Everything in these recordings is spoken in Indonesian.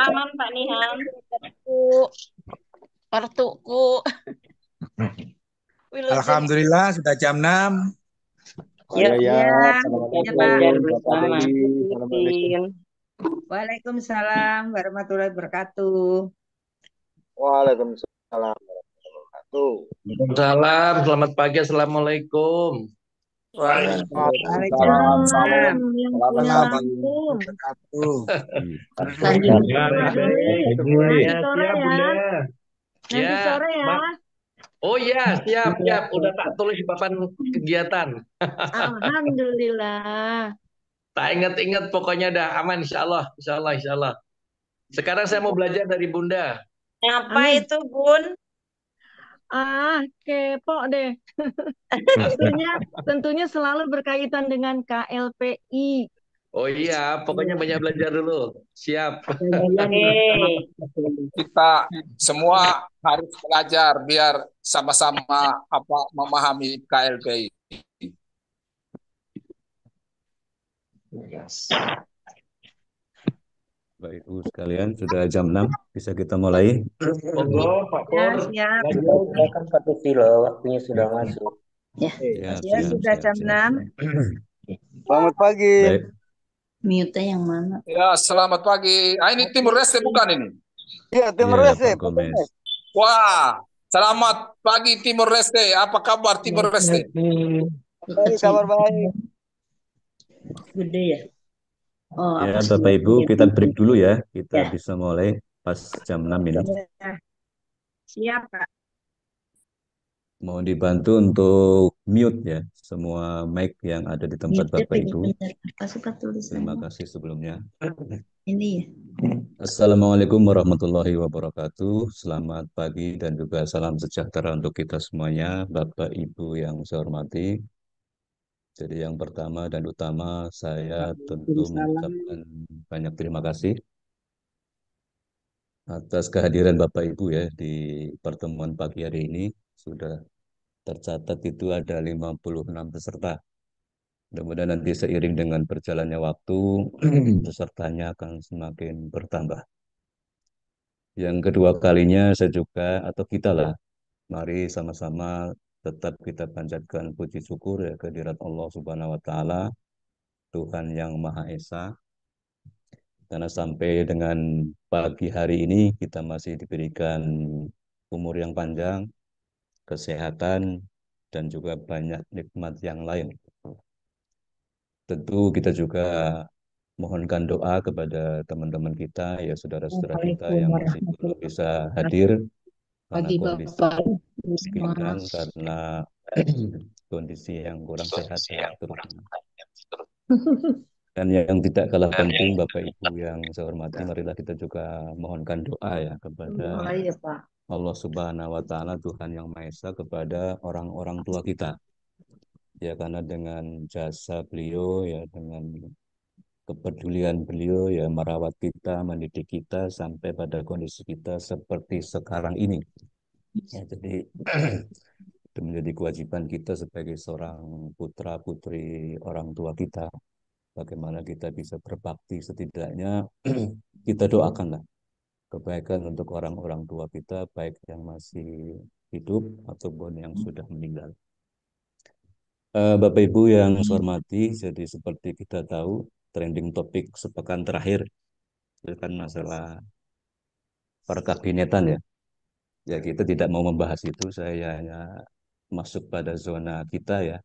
salaman Pak Niham. Bu, ortuku. Wilujeng. Alhamdulillah sudah jam 6. Yuk, Ya, ya. Ya, ya kita Pak. belajar Assalamualaikum, Kak bersama. Fadli. Bu Assalamualaikum. Titin. Waalaikumsalam warahmatullahi wabarakatuh. Waalaikumsalam warahmatullahi wabarakatuh. Salam, selamat pagi, assalamualaikum. Waalaikumsalam. Waalaikumsalam yang punya Salam langsung. wabarakatuh. Nanti Ya, sore siap, ya. Bunda. Nanti Ya, sore ya. oh ya, siap, siap. Udah tak tulis di papan kegiatan. Alhamdulillah. Tak ingat-ingat, pokoknya dah aman, insya Allah, insya Allah, insya Allah. Sekarang saya mau belajar dari Bunda. Apa Amin. itu, Bun? Kepo deh. Tentunya selalu berkaitan dengan KLPI. Oh iya, pokoknya banyak belajar dulu. Siap. Oke. Kita semua harus belajar biar sama-sama memahami KLBI. Baik, Ibu sekalian, sudah jam 6. Bisa kita mulai? Monggo, Pak Ya, Pur. siap. Silakan Pak Tusilo, waktunya sudah masuk. Siap, Ya, siap, sudah siap, jam siap. 6. Selamat pagi. Baik, Mute yang mana? Ya, selamat pagi. Ah, ini Timur Leste bukan ini? Iya, Timur iya, Leste. Pak Gomez. Wah, selamat pagi Timur Leste. Apa kabar Timur Leste? Baik, kabar baik. Gede ya? Oh, Ya, apa sih? Bapak Ibu, kita break dulu ya. Kita Ya. bisa mulai pas jam 6 ini. Ya. Siap, Pak. Mohon dibantu untuk mute ya, semua mic yang ada di tempat Mute Bapak Ibu. Apa suka Terima tulisannya? kasih sebelumnya. Ini ya. Assalamualaikum warahmatullahi wabarakatuh. Selamat pagi dan juga salam sejahtera untuk kita semuanya, Bapak Ibu yang saya hormati. Jadi yang pertama dan utama saya tentu mengucapkan banyak terima kasih atas kehadiran Bapak Ibu ya di pertemuan pagi hari ini. Sudah tercatat itu ada 56 peserta. Mudah-mudahan nanti seiring dengan berjalannya waktu, pesertanya akan semakin bertambah. Yang kedua kalinya saya juga, atau kita lah, mari sama-sama tetap kita panjatkan puji syukur ya kehadirat Allah Subhanahu wa Ta'ala, Tuhan yang Maha Esa. Karena sampai dengan pagi hari ini kita masih diberikan umur yang panjang, kesehatan, dan juga banyak nikmat yang lain. Tentu kita juga mohonkan doa kepada teman-teman kita, ya saudara-saudara kita yang masih belum bisa hadir karena kondisi pikiran, karena kondisi yang kurang sehat ya, terutama. Dan yang tidak kalah penting, Bapak Ibu yang saya hormati, marilah kita juga mohonkan doa ya kepada Oh, iya, Pak. Allah Subhanahu wa Ta'ala, Tuhan yang Maha Esa, kepada orang-orang tua kita. Ya, karena dengan jasa beliau, ya dengan kepedulian beliau, ya merawat kita, mendidik kita sampai pada kondisi kita seperti sekarang ini. Ya, jadi itu menjadi kewajiban kita sebagai seorang putra putri orang tua kita. Bagaimana kita bisa berbakti, setidaknya kita doakanlah kebaikan untuk orang-orang tua kita, baik yang masih hidup ataupun yang sudah meninggal. Bapak Ibu yang saya hormati, jadi seperti kita tahu, trending topik sepekan terakhir itu kan masalah perkabinetan ya. Ya, kita tidak mau membahas itu, saya hanya masuk pada zona kita ya,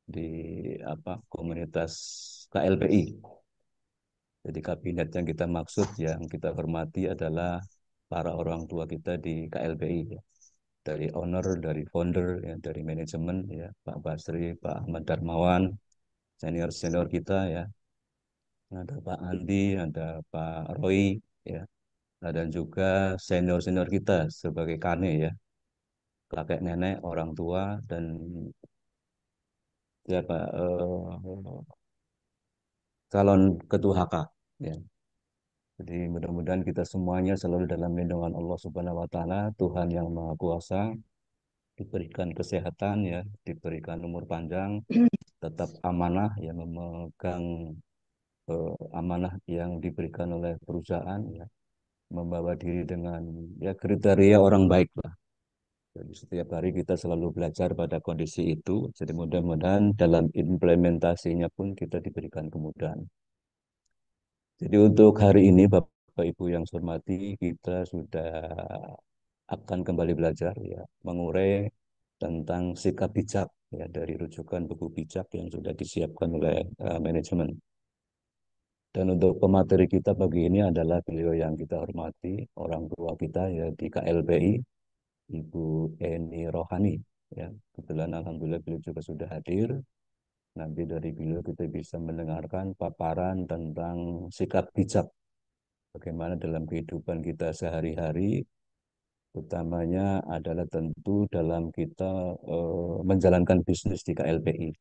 di komunitas KLPI. Jadi kabinet yang kita maksud, yang kita hormati adalah para orang tua kita di KLPI ya. Dari owner, dari founder, ya, dari manajemen ya, Pak Basri, Pak Ahmad Darmawan, senior-senior kita ya. Ada Pak Andi, ada Pak Roy ya. Dan juga senior-senior kita sebagai kane ya, kakek nenek, orang tua, dan siapa calon ketua HK ya. Jadi mudah-mudahan kita semuanya selalu dalam lindungan Allah Subhanahu wa Ta'ala, Tuhan yang Maha Kuasa, diberikan kesehatan ya, diberikan umur panjang, tetap amanah ya, memegang amanah yang diberikan oleh perusahaan ya. membawa diri dengan ya kriteria orang baik lah. Jadi setiap hari kita selalu belajar pada kondisi itu. Jadi mudah-mudahan dalam implementasinya pun kita diberikan kemudahan. Jadi untuk hari ini Bapak Ibu yang saya hormati, kita sudah akan kembali belajar ya, mengurai tentang sikap bijak ya dari rujukan buku bijak yang sudah disiapkan oleh manajemen. Dan untuk pemateri kita pagi ini adalah beliau yang kita hormati, orang tua kita ya di KLPI, Ibu Eni Rohani. Ya, kebetulan alhamdulillah beliau juga sudah hadir. Nanti dari beliau kita bisa mendengarkan paparan tentang sikap bijak. Bagaimana dalam kehidupan kita sehari-hari, utamanya adalah tentu dalam kita menjalankan bisnis di KLPI.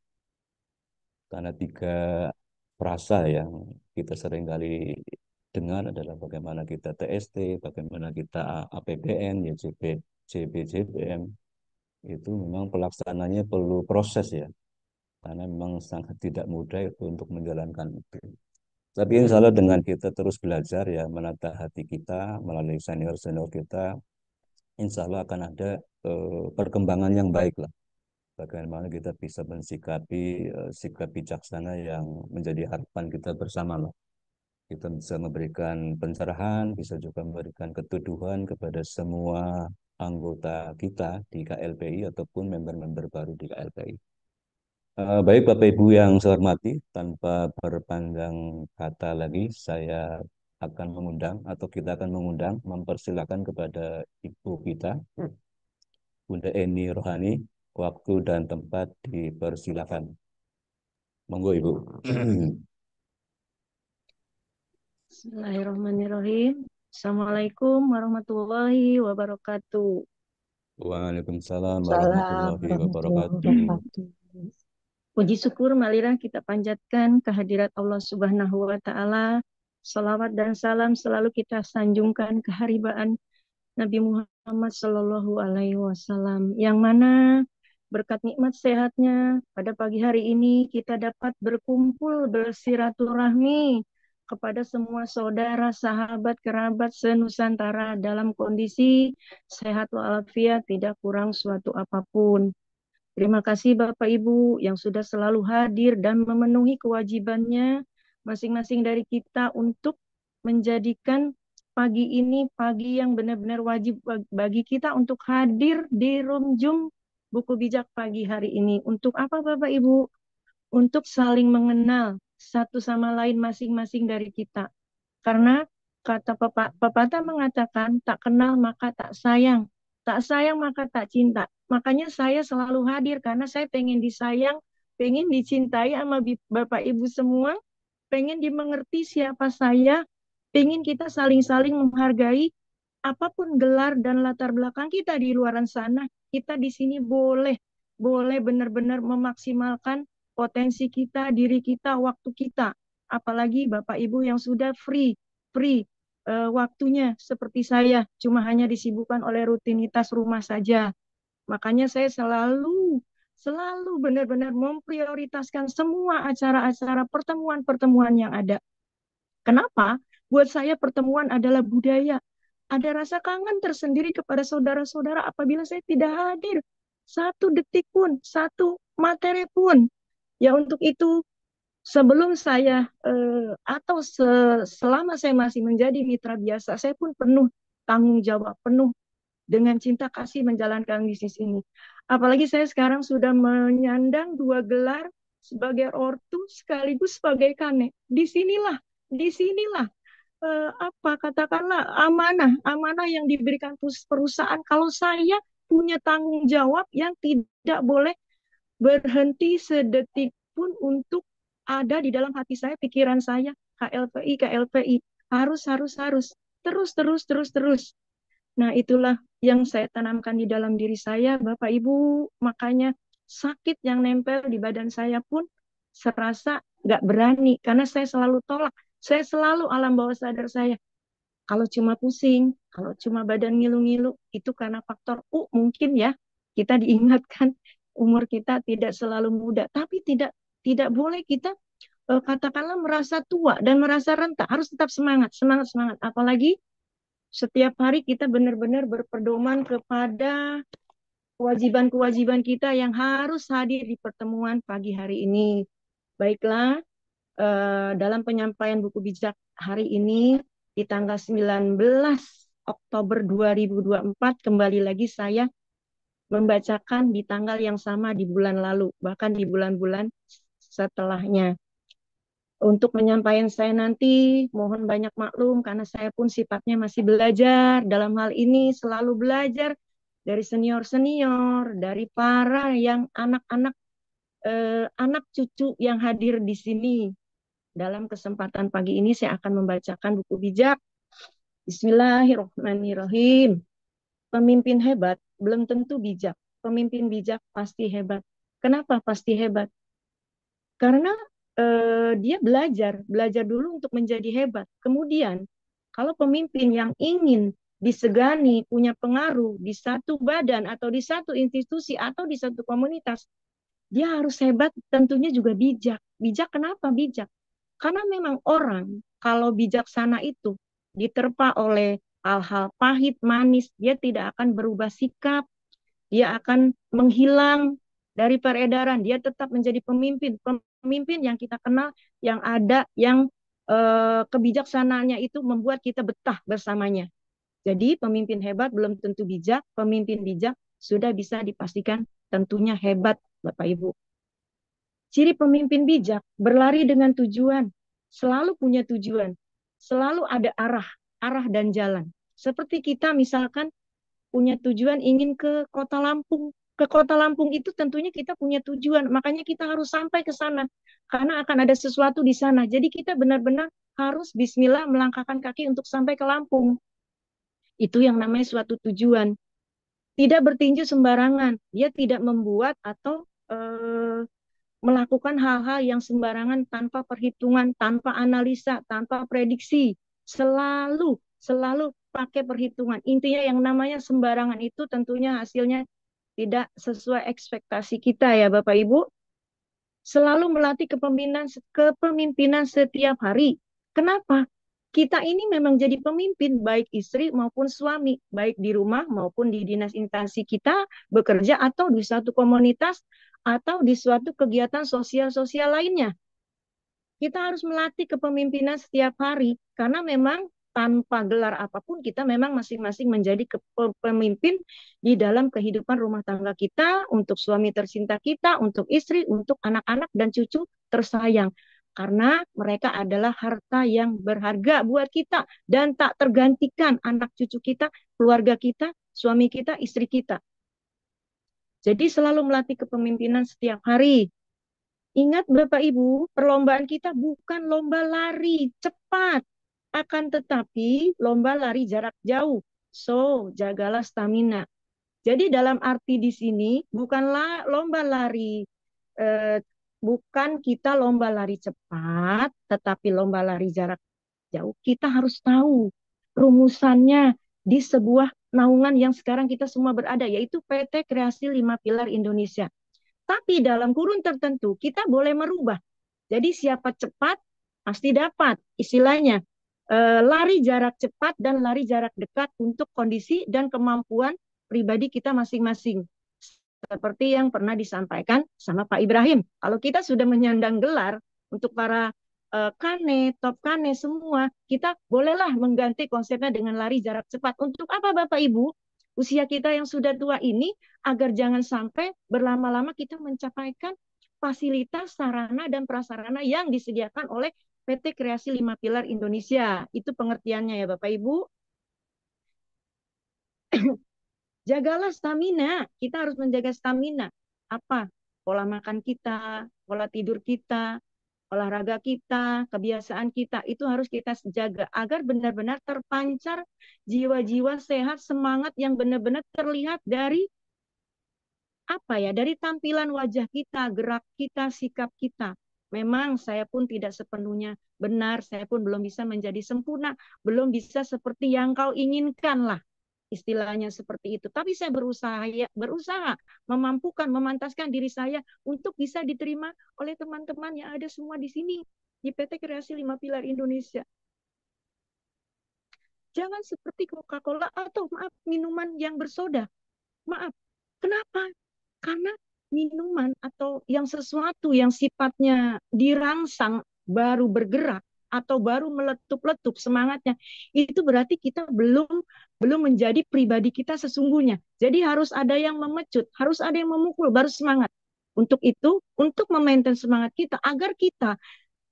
Karena tiga frasa yang kita seringkali dengar adalah bagaimana kita TST, bagaimana kita APBN, YJB, JBJBM, itu memang pelaksananya perlu proses ya, karena memang sangat tidak mudah itu untuk menjalankan itu. Tapi insya Allah dengan kita terus belajar ya, menata hati kita melalui senior-senior kita, insya Allah akan ada perkembangan yang baik lah. Bagaimana kita bisa mensikapi sikap bijaksana yang menjadi harapan kita bersama lah. Kita bisa memberikan pencerahan, bisa juga memberikan keteduhan kepada semua anggota kita di KLPI ataupun member-member baru di KLPI. Baik Bapak Ibu yang saya hormati, tanpa berpanjang kata lagi, saya akan mengundang atau kita akan mengundang, mempersilakan kepada Ibu kita, Bunda Eni Rohani, waktu dan tempat dipersilakan. Monggo Ibu. Bismillahirrahmanirrahim. Assalamualaikum warahmatullahi wabarakatuh. Waalaikumsalam Salam warahmatullahi warahmatullahi wabarakatuh. wabarakatuh. Puji syukur marilah kita panjatkan kehadirat Allah Subhanahu wa taala. Salawat dan salam selalu kita sanjungkan keharibaan Nabi Muhammad Sallallahu Alaihi Wasallam, yang mana berkat nikmat sehatnya pada pagi hari ini kita dapat berkumpul bersiraturahmi kepada semua saudara, sahabat, kerabat senusantara dalam kondisi sehat walafiat, tidak kurang suatu apapun. Terima kasih Bapak Ibu yang sudah selalu hadir dan memenuhi kewajibannya masing-masing dari kita untuk menjadikan pagi ini pagi yang benar-benar wajib bagi kita untuk hadir di room Zoom buku bijak pagi hari ini. Untuk apa Bapak Ibu? Untuk saling mengenal satu sama lain masing-masing dari kita. Karena kata pepatah mengatakan tak kenal maka tak sayang. Tak sayang maka tak cinta. Makanya saya selalu hadir karena saya pengen disayang, pengen dicintai sama Bapak Ibu semua, pengen dimengerti siapa saya, pengen kita saling-saling menghargai apapun gelar dan latar belakang kita di luaran sana. Kita di sini boleh benar-benar memaksimalkan potensi kita, diri kita, waktu kita. Apalagi Bapak Ibu yang sudah free waktunya seperti saya, cuma hanya disibukkan oleh rutinitas rumah saja. Makanya saya selalu benar-benar memprioritaskan semua acara-acara pertemuan-pertemuan yang ada. Kenapa? Buat saya pertemuan adalah budaya. Ada rasa kangen tersendiri kepada saudara-saudara apabila saya tidak hadir. Satu detik pun, satu materi pun. Ya untuk itu, sebelum saya atau selama saya masih menjadi mitra biasa, saya pun penuh tanggung jawab, penuh dengan cinta kasih menjalankan bisnis ini. Apalagi saya sekarang sudah menyandang 2 gelar sebagai ortu sekaligus sebagai kane. Disinilah katakanlah amanah yang diberikan perusahaan. Kalau saya punya tanggung jawab yang tidak boleh berhenti sedetik pun untuk ada di dalam hati saya, pikiran saya, KLPI, harus, terus. Nah, itulah yang saya tanamkan di dalam diri saya, Bapak Ibu. Makanya sakit yang nempel di badan saya pun serasa nggak berani, karena saya selalu tolak. Saya selalu alam bawah sadar saya, kalau cuma pusing, kalau cuma badan ngilu-ngilu, itu karena faktor mungkin ya. Kita diingatkan umur kita tidak selalu muda, tapi tidak boleh kita katakanlah merasa tua dan merasa renta. Harus tetap semangat. Apalagi Setiap hari kita benar-benar berpedoman kepada kewajiban-kewajiban kita yang harus hadir di pertemuan pagi hari ini. Baiklah, dalam penyampaian buku bijak hari ini di tanggal 19 Oktober 2024 kembali lagi saya membacakan di tanggal yang sama di bulan lalu, bahkan di bulan-bulan setelahnya. Untuk penyampaian saya nanti, mohon banyak maklum karena saya pun sifatnya masih belajar. Dalam hal ini selalu belajar dari senior-senior, dari para yang anak-anak, anak cucu yang hadir di sini. Dalam kesempatan pagi ini saya akan membacakan buku bijak. Bismillahirrahmanirrahim. Pemimpin hebat belum tentu bijak. Pemimpin bijak pasti hebat. Kenapa pasti hebat? Karena dia belajar dulu untuk menjadi hebat. Kemudian, kalau pemimpin yang ingin disegani, punya pengaruh di satu badan atau di satu institusi atau di satu komunitas, dia harus hebat, tentunya juga bijak. Bijak kenapa bijak? Karena memang orang kalau bijaksana itu diterpa oleh hal-hal pahit, manis, dia tidak akan berubah sikap, dia akan menghilang dari peredaran, dia tetap menjadi pemimpin. Pemimpin yang kita kenal, yang ada, yang kebijaksanaannya itu membuat kita betah bersamanya. Jadi pemimpin hebat belum tentu bijak, pemimpin bijak sudah bisa dipastikan tentunya hebat, Bapak Ibu. Ciri pemimpin bijak berlari dengan tujuan, selalu punya tujuan, selalu ada arah dan jalan. Seperti kita misalkan punya tujuan ingin ke Kota Lampung. Ke Kota Lampung itu tentunya kita punya tujuan, makanya kita harus sampai ke sana karena akan ada sesuatu di sana. Jadi kita benar-benar harus bismillah melangkahkan kaki untuk sampai ke Lampung. Itu yang namanya suatu tujuan. Tidak bertinju sembarangan, dia tidak membuat atau melakukan hal-hal yang sembarangan tanpa perhitungan, tanpa analisa, tanpa prediksi. Selalu pakai perhitungan. Intinya yang namanya sembarangan itu tentunya hasilnya tidak sesuai ekspektasi kita ya Bapak Ibu. Selalu melatih kepemimpinan setiap hari. Kenapa? Kita ini memang jadi pemimpin baik istri maupun suami, baik di rumah maupun di dinas instansi kita bekerja atau di suatu komunitas atau di suatu kegiatan sosial-sosial lainnya. Kita harus melatih kepemimpinan setiap hari karena memang tanpa gelar apapun kita memang masing-masing menjadi pemimpin di dalam kehidupan rumah tangga kita, untuk suami tercinta kita, untuk istri, untuk anak-anak dan cucu tersayang. Karena mereka adalah harta yang berharga buat kita dan tak tergantikan anak cucu kita, keluarga kita, suami kita, istri kita. Jadi selalu melatih kepemimpinan setiap hari. Ingat Bapak Ibu, perlombaan kita bukan lomba lari cepat, akan tetapi lomba lari jarak jauh. So, jagalah stamina. Jadi dalam arti di sini bukanlah lomba lari, bukan kita lomba lari cepat, tetapi lomba lari jarak jauh. Kita harus tahu rumusannya di sebuah naungan yang sekarang kita semua berada, yaitu PT Kreasi 5 Pilar Indonesia. Tapi dalam kurun tertentu kita boleh merubah. Jadi siapa cepat pasti dapat. Istilahnya lari jarak cepat dan lari jarak dekat untuk kondisi dan kemampuan pribadi kita masing-masing. Seperti yang pernah disampaikan sama Pak Ibrahim. Kalau kita sudah menyandang gelar untuk para kane, top kane semua, kita bolehlah mengganti konsepnya dengan lari jarak cepat. Untuk apa Bapak Ibu? Usia kita yang sudah tua ini agar jangan sampai berlama-lama kita mencapaikan fasilitas sarana dan prasarana yang disediakan oleh PT Kreasi 5 Pilar Indonesia. Itu pengertiannya ya Bapak Ibu. Jagalah stamina. Kita harus menjaga stamina. Apa? Pola makan kita, pola tidur kita, olahraga kita, kebiasaan kita, itu harus kita jaga agar benar-benar terpancar jiwa-jiwa sehat, semangat yang benar-benar terlihat dari apa ya, dari tampilan wajah kita, gerak kita, sikap kita. Memang saya pun tidak sepenuhnya benar, saya pun belum bisa menjadi sempurna, belum bisa seperti yang kau inginkan lah. Istilahnya seperti itu. Tapi saya berusaha memampukan, memantaskan diri saya untuk bisa diterima oleh teman-teman yang ada semua di sini di PT Kreasi 5 Pilar Indonesia. Jangan seperti Coca-Cola atau maaf minuman yang bersoda. Maaf. Kenapa? Karena minuman atau yang sesuatu yang sifatnya dirangsang baru bergerak atau baru meletup-letup semangatnya, itu berarti kita belum menjadi pribadi kita sesungguhnya. Jadi harus ada yang memecut, harus ada yang memukul baru semangat. Untuk itu, untuk memaintain semangat kita agar kita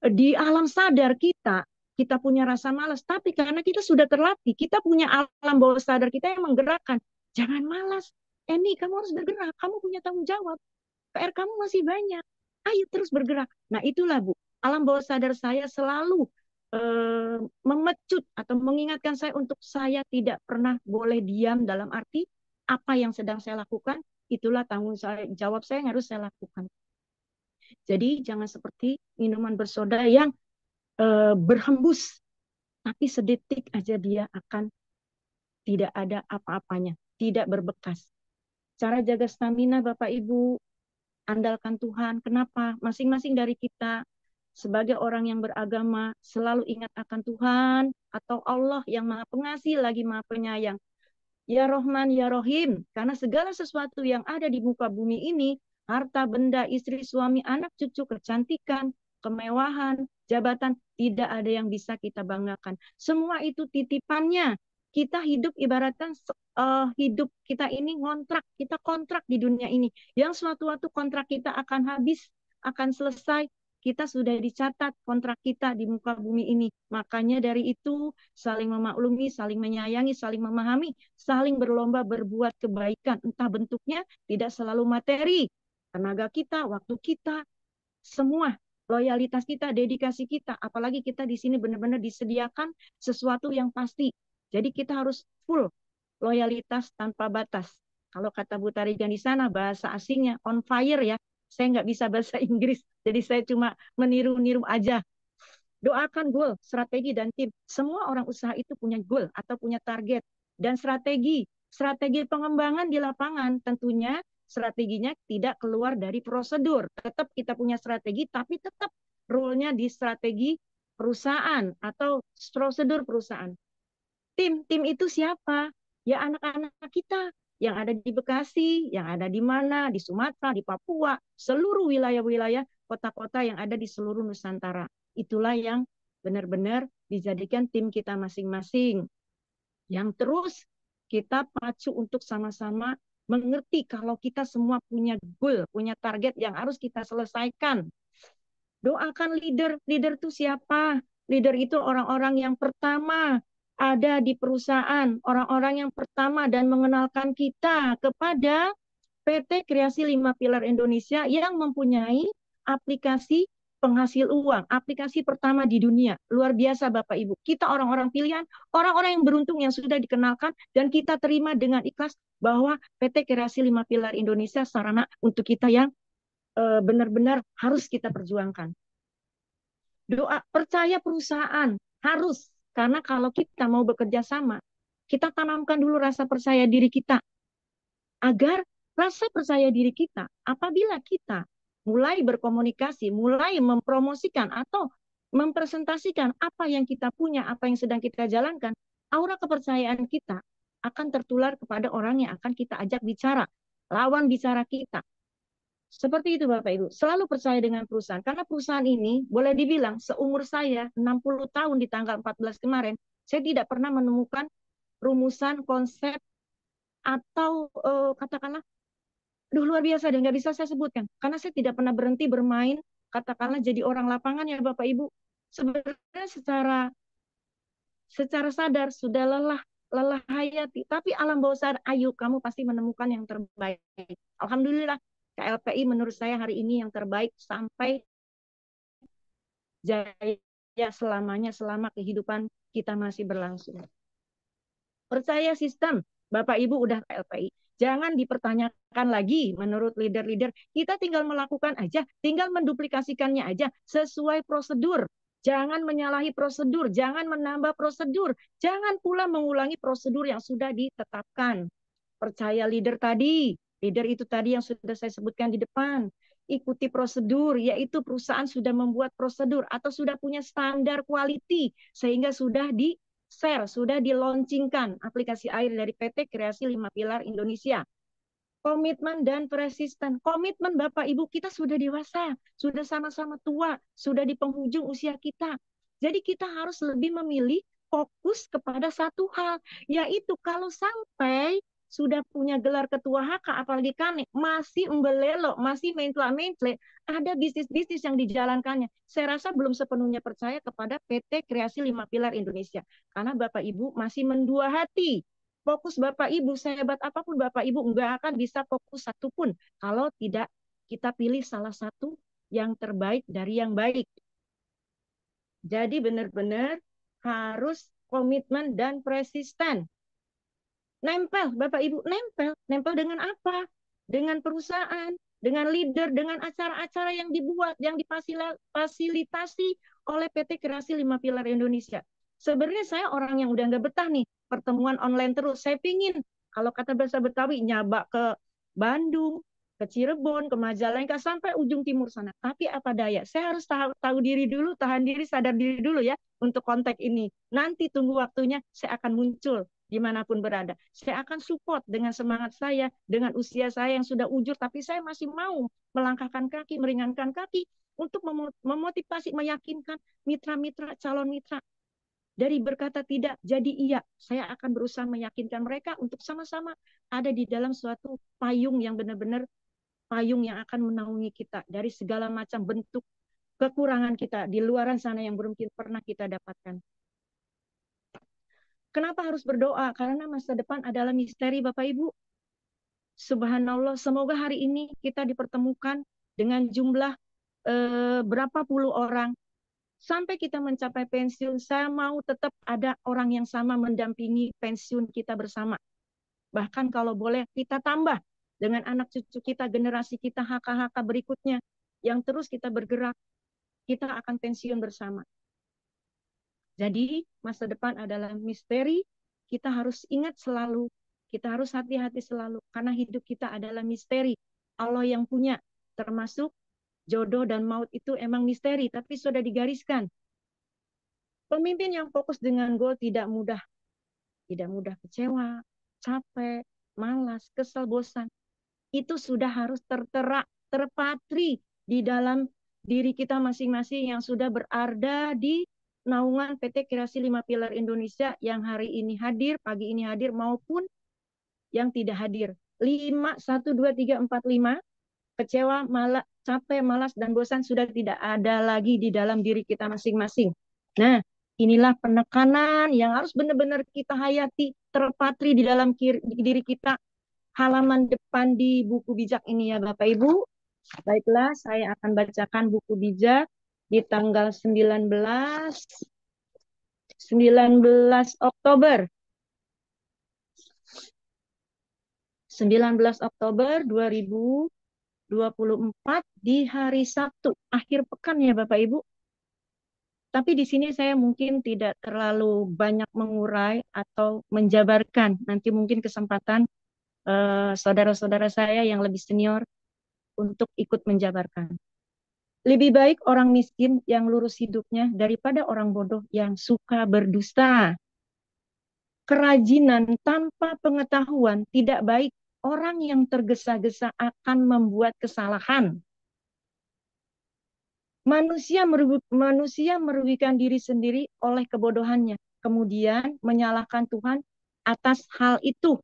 di alam sadar kita punya rasa malas, tapi karena kita sudah terlatih, kita punya alam bawah sadar kita yang menggerakkan. Jangan malas. Eni, kamu harus bergerak. Kamu punya tanggung jawab. PR kamu masih banyak. Ayo terus bergerak. Nah itulah Bu. Alam bawah sadar saya selalu memecut atau mengingatkan saya untuk saya tidak pernah boleh diam, dalam arti apa yang sedang saya lakukan, itulah tanggung jawab saya yang harus saya lakukan. Jadi jangan seperti minuman bersoda yang berhembus, tapi sedetik aja dia akan tidak ada apa-apanya, tidak berbekas. Cara jaga stamina Bapak Ibu, andalkan Tuhan. Kenapa? Masing-masing dari kita sebagai orang yang beragama selalu ingat akan Tuhan atau Allah yang Maha Pengasih lagi Maha Penyayang. Ya Rohman, Ya Rohim, karena segala sesuatu yang ada di muka bumi ini, harta, benda, istri, suami, anak, cucu, kecantikan, kemewahan, jabatan, tidak ada yang bisa kita banggakan. Semua itu titipannya. Kita hidup ibaratkan hidup kita ini kita kontrak di dunia ini. Yang suatu-suatu kontrak kita akan habis, akan selesai. Kita sudah dicatat kontrak kita di muka bumi ini. Makanya dari itu saling memaklumi, saling menyayangi, saling memahami, saling berlomba berbuat kebaikan. Entah bentuknya tidak selalu materi. Tenaga kita, waktu kita, semua loyalitas kita, dedikasi kita. Apalagi kita di sini benar-benar disediakan sesuatu yang pasti. Jadi kita harus full loyalitas tanpa batas. Kalau kata Bu Tarigan di sana, bahasa asingnya on fire ya. Saya nggak bisa bahasa Inggris, jadi saya cuma meniru-niru aja. Doakan goal, strategi, dan tim. Semua orang usaha itu punya goal atau punya target. Dan strategi pengembangan di lapangan tentunya strateginya tidak keluar dari prosedur. Tetap kita punya strategi, tapi tetap role-nya di strategi perusahaan atau prosedur perusahaan. Tim itu siapa? Ya anak-anak kita yang ada di Bekasi, yang ada di mana, di Sumatera, di Papua, seluruh wilayah-wilayah, kota-kota yang ada di seluruh Nusantara. Itulah yang benar-benar dijadikan tim kita masing-masing. Yang terus kita pacu untuk sama-sama mengerti kalau kita semua punya goal, punya target yang harus kita selesaikan. Doakan leader. Leader itu siapa? Leader itu orang-orang yang pertama ada di perusahaan, orang-orang yang pertama dan mengenalkan kita kepada PT Kreasi 5 Pilar Indonesia yang mempunyai aplikasi penghasil uang, aplikasi pertama di dunia. Luar biasa Bapak Ibu. Kita orang-orang pilihan, orang-orang yang beruntung yang sudah dikenalkan dan kita terima dengan ikhlas bahwa PT Kreasi 5 Pilar Indonesia sarana untuk kita yang benar-benar harus kita perjuangkan. Doa, percaya perusahaan, harus. Karena kalau kita mau bekerja sama, kita tanamkan dulu rasa percaya diri kita. Agar rasa percaya diri kita, apabila kita mulai berkomunikasi, mulai mempromosikan atau mempresentasikan apa yang kita punya, apa yang sedang kita jalankan, aura kepercayaan kita akan tertular kepada orang yang akan kita ajak bicara, lawan bicara kita. Seperti itu Bapak Ibu, selalu percaya dengan perusahaan. Karena perusahaan ini boleh dibilang seumur saya 60 tahun di tanggal 14 kemarin, saya tidak pernah menemukan rumusan konsep atau katakanlah, luar biasa dan nggak bisa saya sebutkan. Karena saya tidak pernah berhenti bermain, katakanlah jadi orang lapangan ya Bapak Ibu. Sebenarnya secara sadar sudah lelah hayati, tapi alam bawah sadar, ayo kamu pasti menemukan yang terbaik. Alhamdulillah. KLPI menurut saya hari ini yang terbaik sampai jaya selamanya, selama kehidupan kita masih berlangsung. Percaya sistem, Bapak Ibu udah KLPI. Jangan dipertanyakan lagi menurut leader-leader. Kita tinggal melakukan aja, tinggal menduplikasikannya aja sesuai prosedur. Jangan menyalahi prosedur, jangan menambah prosedur, jangan pula mengulangi prosedur yang sudah ditetapkan. Percaya leader tadi. Leader itu tadi yang sudah saya sebutkan di depan. Ikuti prosedur, yaitu perusahaan sudah membuat prosedur atau sudah punya standar quality sehingga sudah share, sudah di-launchingkan aplikasi air dari PT Kreasi 5 Pilar Indonesia. Komitmen dan persisten. Komitmen Bapak Ibu, kita sudah dewasa, sudah sama-sama tua, sudah di penghujung usia kita. Jadi kita harus lebih memilih fokus kepada satu hal, yaitu kalau sampai sudah punya gelar ketua HK, apalagi Kane, masih membelelo, masih mentle-mentle, ada bisnis-bisnis yang dijalankannya. Saya rasa belum sepenuhnya percaya kepada PT Kreasi 5 Pilar Indonesia. Karena Bapak Ibu masih mendua hati. Fokus Bapak Ibu, sehebat apapun Bapak Ibu, nggak akan bisa fokus satupun kalau tidak kita pilih salah satu yang terbaik dari yang baik. Jadi benar-benar harus komitmen dan persisten. Nempel, Bapak Ibu, nempel. Nempel dengan apa? Dengan perusahaan, dengan leader, dengan acara-acara yang dibuat, yang difasilitasi oleh PT Kreasi 5 Pilar Indonesia. Sebenarnya saya orang yang udah nggak betah nih, pertemuan online terus. Saya pingin, kalau kata bahasa Betawi, nyabak ke Bandung, ke Cirebon, ke Majalengka, sampai ujung timur sana. Tapi apa daya, saya harus tahu diri dulu, tahan diri, sadar diri dulu ya, untuk kontak ini. Nanti tunggu waktunya, saya akan muncul dimanapun berada. Saya akan support dengan semangat saya, dengan usia saya yang sudah ujur, tapi saya masih mau melangkahkan kaki, meringankan kaki, untuk memotivasi, meyakinkan mitra-mitra, calon mitra. Dari berkata tidak jadi iya, saya akan berusaha meyakinkan mereka untuk sama-sama ada di dalam suatu payung yang benar-benar payung yang akan menaungi kita dari segala macam bentuk kekurangan kita di luaran sana yang belum pernah kita dapatkan. Kenapa harus berdoa? Karena masa depan adalah misteri Bapak Ibu. Subhanallah, semoga hari ini kita dipertemukan dengan jumlah berapa puluh orang. Sampai kita mencapai pensiun, saya mau tetap ada orang yang sama mendampingi pensiun kita bersama. Bahkan kalau boleh kita tambah dengan anak cucu kita, generasi kita, HK-HK berikutnya, yang terus kita bergerak, kita akan pensiun bersama. Jadi masa depan adalah misteri, kita harus ingat selalu, kita harus hati-hati selalu, karena hidup kita adalah misteri. Allah yang punya, termasuk jodoh dan maut itu emang misteri, tapi sudah digariskan. Pemimpin yang fokus dengan goal tidak mudah kecewa, capek, malas, kesal, bosan. Itu sudah harus tertera, terpatri di dalam diri kita masing-masing yang sudah berada di naungan PT Kreasi 5 Pilar Indonesia yang hari ini hadir, pagi ini hadir, maupun yang tidak hadir. 5, 1, 2, 3, 4, 5, kecewa, capek, malas, dan bosan sudah tidak ada lagi di dalam diri kita masing-masing. Nah, inilah penekanan yang harus benar-benar kita hayati, terpatri di dalam diri kita. Halaman depan di buku bijak ini ya Bapak Ibu. Baiklah, saya akan bacakan buku bijak di tanggal 19 Oktober 2024 di hari Sabtu, akhir pekan ya Bapak Ibu. Tapi di sini saya mungkin tidak terlalu banyak mengurai atau menjabarkan. Nanti mungkin kesempatan saudara-saudara saya yang lebih senior untuk ikut menjabarkan. Lebih baik orang miskin yang lurus hidupnya daripada orang bodoh yang suka berdusta. Kerajinan tanpa pengetahuan tidak baik. Orang yang tergesa-gesa akan membuat kesalahan. Manusia merugikan diri sendiri oleh kebodohannya. Kemudian menyalahkan Tuhan atas hal itu.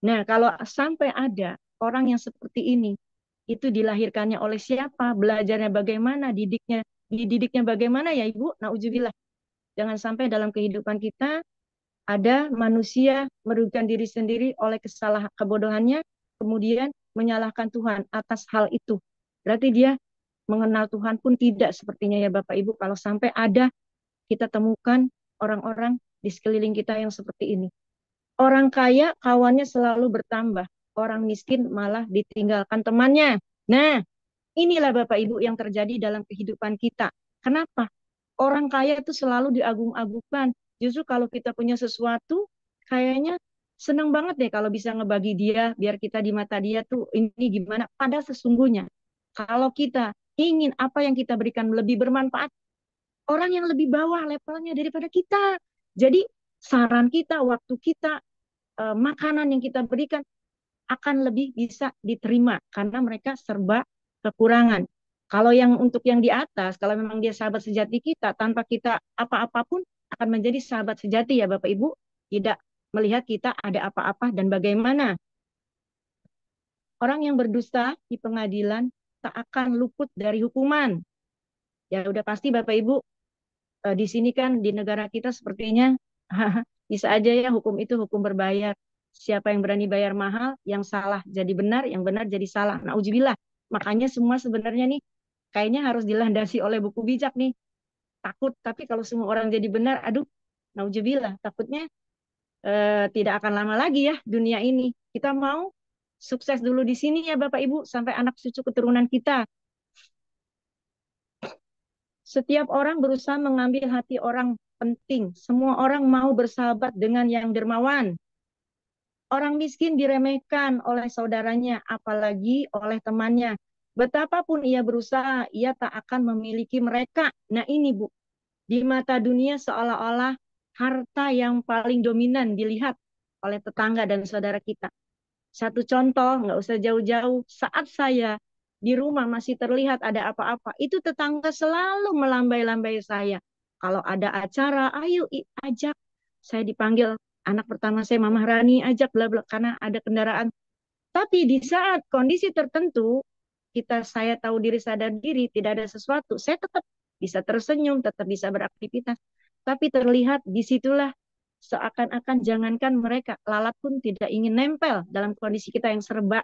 Nah, kalau sampai ada orang yang seperti ini, itu dilahirkannya oleh siapa? Belajarnya bagaimana? Dididiknya bagaimana ya Ibu? Nauzubillah. Jangan sampai dalam kehidupan kita ada manusia merugikan diri sendiri oleh kesalahan kebodohannya, kemudian menyalahkan Tuhan atas hal itu. Berarti dia mengenal Tuhan pun tidak sepertinya ya Bapak Ibu, kalau sampai ada kita temukan orang-orang di sekeliling kita yang seperti ini. Orang kaya kawannya selalu bertambah, orang miskin malah ditinggalkan temannya. Nah, inilah Bapak Ibu yang terjadi dalam kehidupan kita. Kenapa? Orang kaya itu selalu diagung-agungkan. Justru kalau kita punya sesuatu, kayaknya senang banget deh kalau bisa ngebagi dia, biar kita di mata dia tuh ini gimana. Pada sesungguhnya, kalau kita ingin apa yang kita berikan lebih bermanfaat, orang yang lebih bawah levelnya daripada kita. Jadi saran kita, waktu kita, makanan yang kita berikan akan lebih bisa diterima karena mereka serba kekurangan. Kalau yang untuk yang di atas, kalau memang dia sahabat sejati kita, tanpa kita apa-apapun akan menjadi sahabat sejati ya Bapak Ibu, tidak melihat kita ada apa-apa dan bagaimana. Orang yang berdusta di pengadilan tak akan luput dari hukuman. Ya udah pasti Bapak Ibu, di sini kan di negara kita sepertinya bisa aja ya hukum itu hukum berbayar. Siapa yang berani bayar mahal, yang salah jadi benar, yang benar jadi salah. Nauzubillah. Makanya semua sebenarnya nih kayaknya harus dilandasi oleh buku bijak nih. Takut, tapi kalau semua orang jadi benar, aduh, nauzubillah. Takutnya tidak akan lama lagi ya dunia ini. Kita mau sukses dulu di sini ya Bapak Ibu, sampai anak cucu keturunan kita. Setiap orang berusaha mengambil hati orang penting. Semua orang mau bersahabat dengan yang dermawan. Orang miskin diremehkan oleh saudaranya, apalagi oleh temannya. Betapapun ia berusaha, ia tak akan memiliki mereka. Nah ini Bu, di mata dunia seolah-olah harta yang paling dominan dilihat oleh tetangga dan saudara kita. Satu contoh, nggak usah jauh-jauh, saat saya di rumah masih terlihat ada apa-apa, itu tetangga selalu melambai-lambai saya. Kalau ada acara, ayo ajak. Saya dipanggil anak pertama saya, Mama Rani, ajak bla bla karena ada kendaraan. Tapi di saat kondisi tertentu, saya tahu diri, sadar diri, tidak ada sesuatu, saya tetap bisa tersenyum, tetap bisa beraktivitas. Tapi terlihat disitulah seakan-akan jangankan mereka, lalat pun tidak ingin nempel dalam kondisi kita yang serba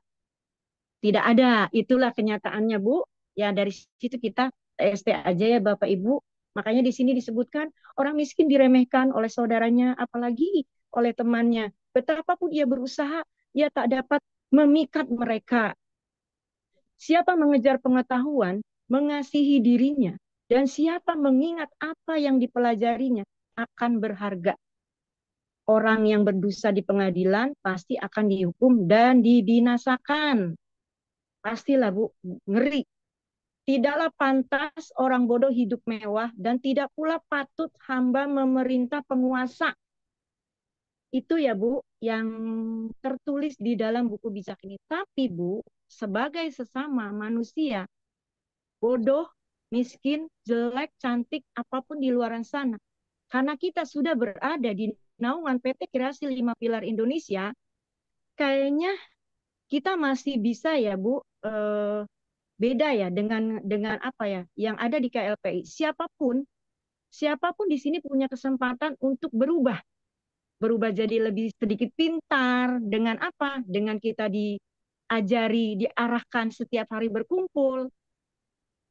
tidak ada. Itulah kenyataannya Bu. Ya dari situ kita TST aja ya Bapak Ibu. Makanya di sini disebutkan orang miskin diremehkan oleh saudaranya, apalagi oleh temannya. Betapapun ia berusaha, ia tak dapat memikat mereka. Siapa mengejar pengetahuan, mengasihi dirinya, dan siapa mengingat apa yang dipelajarinya akan berharga. Orang yang berdosa di pengadilan pasti akan dihukum dan dibinasakan. Pastilah Bu, ngeri. Tidaklah pantas orang bodoh hidup mewah dan tidak pula patut hamba memerintah penguasa. Itu ya Bu, yang tertulis di dalam buku bijak ini. Tapi Bu, sebagai sesama manusia, bodoh, miskin, jelek, cantik, apapun di luar sana. Karena kita sudah berada di naungan PT Kreasi 5 Pilar Indonesia, kayaknya kita masih bisa ya Bu, beda ya dengan apa ya yang ada di KLPI. Siapapun di sini punya kesempatan untuk berubah jadi lebih sedikit pintar dengan apa? Dengan kita diajari, diarahkan setiap hari berkumpul.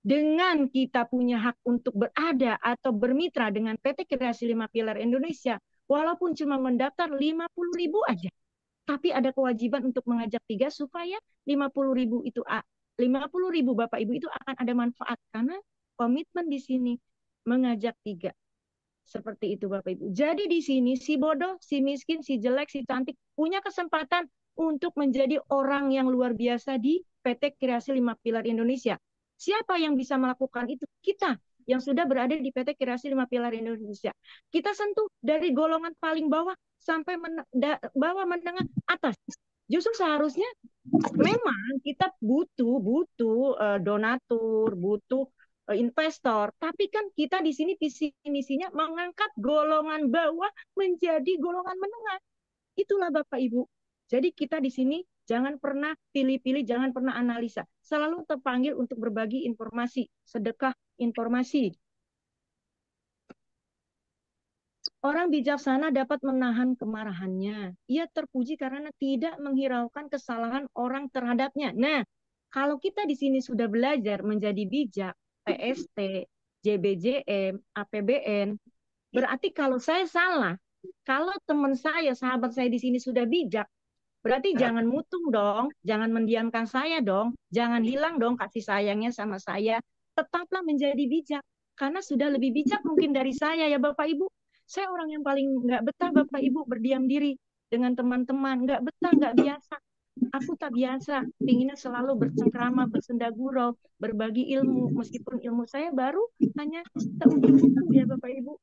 Dengan kita punya hak untuk berada atau bermitra dengan PT Kreasi 5 Pilar Indonesia, walaupun cuma mendaftar 50.000 aja. Tapi ada kewajiban untuk mengajak 3 supaya 50.000 itu 50.000 Bapak Ibu itu akan ada manfaat karena komitmen di sini mengajak 3. Seperti itu Bapak Ibu. Jadi di sini si bodoh, si miskin, si jelek, si cantik punya kesempatan untuk menjadi orang yang luar biasa di PT Kreasi 5 Pilar Indonesia. Siapa yang bisa melakukan itu? Kita yang sudah berada di PT Kreasi 5 Pilar Indonesia. Kita sentuh dari golongan paling bawah sampai bawah menengah atas. Justru seharusnya memang kita butuh donatur, butuh investor, tapi kan kita di sini visi misinya mengangkat golongan bawah menjadi golongan menengah. Itulah Bapak Ibu. Jadi kita di sini jangan pernah pilih-pilih, jangan pernah analisa. Selalu terpanggil untuk berbagi informasi, sedekah informasi. Orang bijaksana dapat menahan kemarahannya. Ia terpuji karena tidak menghiraukan kesalahan orang terhadapnya. Nah, kalau kita di sini sudah belajar menjadi bijak, PST, JBJM, APBN, berarti kalau saya salah, kalau teman saya, sahabat saya di sini sudah bijak, berarti jangan mutung dong, jangan mendiamkan saya dong, jangan hilang dong kasih sayangnya sama saya. Tetaplah menjadi bijak, karena sudah lebih bijak mungkin dari saya ya Bapak Ibu. Saya orang yang paling nggak betah Bapak Ibu berdiam diri dengan teman-teman, nggak betah, nggak biasa. Aku tak biasa, inginnya selalu bercengkrama, bersenda gurau, berbagi ilmu, meskipun ilmu saya baru hanya seujung-ujung ya Bapak Ibu.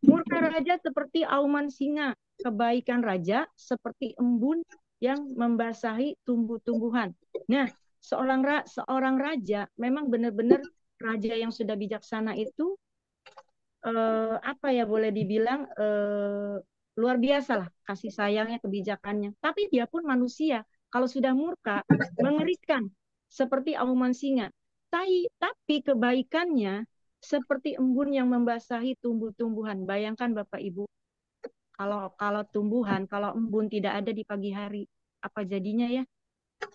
Murka raja seperti auman singa, kebaikan raja seperti embun yang membasahi tumbuh-tumbuhan. Nah, seorang raja memang benar-benar raja yang sudah bijaksana itu apa ya, boleh dibilang luar biasa lah kasih sayangnya, kebijakannya. Tapi dia pun manusia. Kalau sudah murka, mengerikan seperti auman singa. Tapi kebaikannya seperti embun yang membasahi tumbuh-tumbuhan. Bayangkan Bapak Ibu, kalau tumbuhan, kalau embun tidak ada di pagi hari, apa jadinya ya?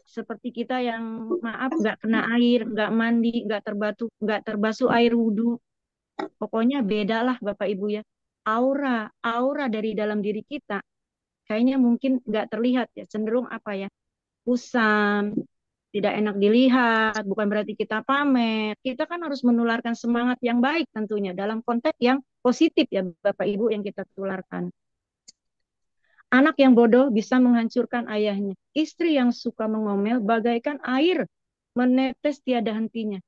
Seperti kita yang maaf nggak kena air, nggak mandi, nggak terbasuh air wudhu. Pokoknya beda lah Bapak Ibu ya. Aura dari dalam diri kita kayaknya mungkin nggak terlihat ya, cenderung apa ya? Kusam, tidak enak dilihat, bukan berarti kita pamer. Kita kan harus menularkan semangat yang baik tentunya dalam konteks yang positif ya Bapak Ibu yang kita tularkan. Anak yang bodoh bisa menghancurkan ayahnya. Istri yang suka mengomel bagaikan air menetes tiada hentinya.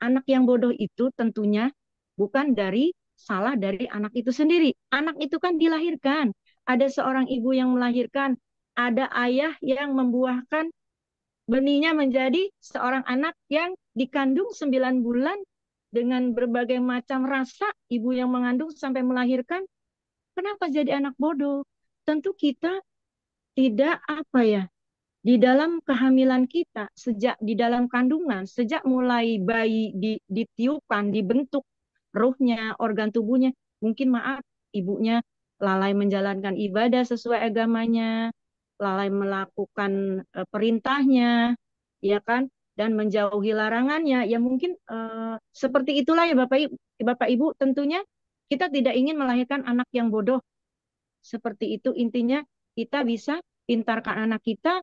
Anak yang bodoh itu tentunya bukan salah dari anak itu sendiri. Anak itu kan dilahirkan. Ada seorang ibu yang melahirkan, ada ayah yang membuahkan benihnya menjadi seorang anak yang dikandung 9 bulan dengan berbagai macam rasa, ibu yang mengandung sampai melahirkan. Kenapa jadi anak bodoh? Tentu kita tidak apa ya, di dalam kehamilan kita, sejak di dalam kandungan, sejak mulai bayi ditiupkan, dibentuk ruhnya, organ tubuhnya, mungkin maaf, ibunya lalai menjalankan ibadah sesuai agamanya, lalai melakukan perintahnya, ya kan, dan menjauhi larangannya, ya mungkin seperti itulah ya Bapak Ibu, tentunya kita tidak ingin melahirkan anak yang bodoh. Seperti itu intinya, kita bisa pintarkan anak kita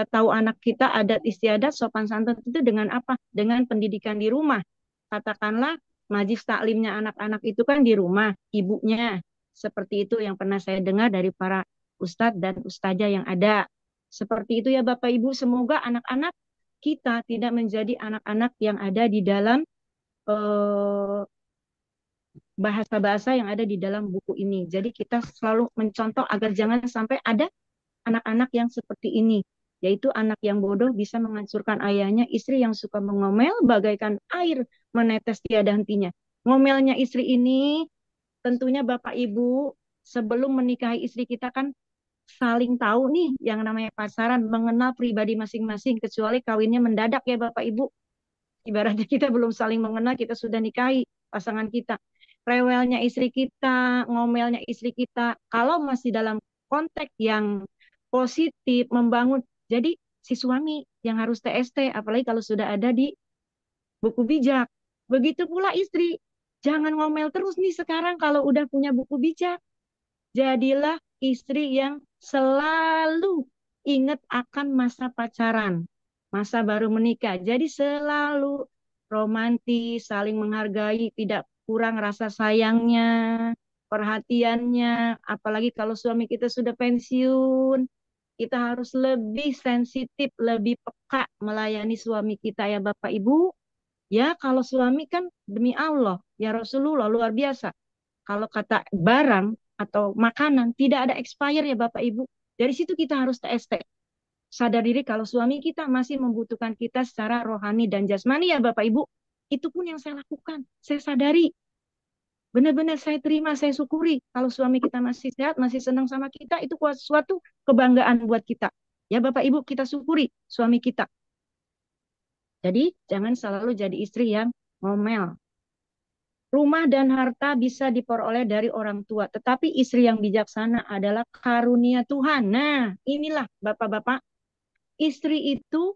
tahu anak kita adat istiadat, sopan santun itu dengan apa? Dengan pendidikan di rumah. Katakanlah majlis taklimnya anak-anak itu kan di rumah, ibunya. Seperti itu yang pernah saya dengar dari para ustadz dan ustazah yang ada. Seperti itu ya Bapak Ibu, semoga anak-anak kita tidak menjadi anak-anak yang ada di dalam bahasa-bahasa yang ada di dalam buku ini. Jadi kita selalu mencontoh agar jangan sampai ada anak-anak yang seperti ini, yaitu anak yang bodoh bisa menghancurkan ayahnya, istri yang suka mengomel bagaikan air menetes tiada hentinya. Ngomelnya istri ini tentunya Bapak Ibu, sebelum menikahi istri kita kan saling tahu nih yang namanya pasaran, mengenal pribadi masing-masing, kecuali kawinnya mendadak ya Bapak Ibu. Ibaratnya kita belum saling mengenal, kita sudah nikahi pasangan kita. Rewelnya istri kita, ngomelnya istri kita, kalau masih dalam konteks yang positif, membangun. Jadi si suami yang harus TST, apalagi kalau sudah ada di buku bijak. Begitu pula istri, jangan ngomel terus nih sekarang kalau udah punya buku bijak. Jadilah istri yang selalu ingat akan masa pacaran, masa baru menikah. Jadi selalu romantis, saling menghargai, tidak kurang rasa sayangnya, perhatiannya. Apalagi kalau suami kita sudah pensiun, kita harus lebih sensitif, lebih peka melayani suami kita ya Bapak Ibu. Ya kalau suami kan demi Allah, ya Rasulullah luar biasa. Kalau kata barang atau makanan tidak ada expire ya Bapak Ibu. Dari situ kita harus TST. Sadar diri kalau suami kita masih membutuhkan kita secara rohani dan jasmani ya Bapak Ibu. Itu pun yang saya lakukan. Saya sadari. Benar-benar saya terima, saya syukuri. Kalau suami kita masih sehat, masih senang sama kita, itu suatu kebanggaan buat kita. Ya Bapak Ibu, kita syukuri suami kita. Jadi jangan selalu jadi istri yang ngomel. Rumah dan harta bisa diperoleh dari orang tua, tetapi istri yang bijaksana adalah karunia Tuhan. Nah, inilah Bapak-bapak, istri itu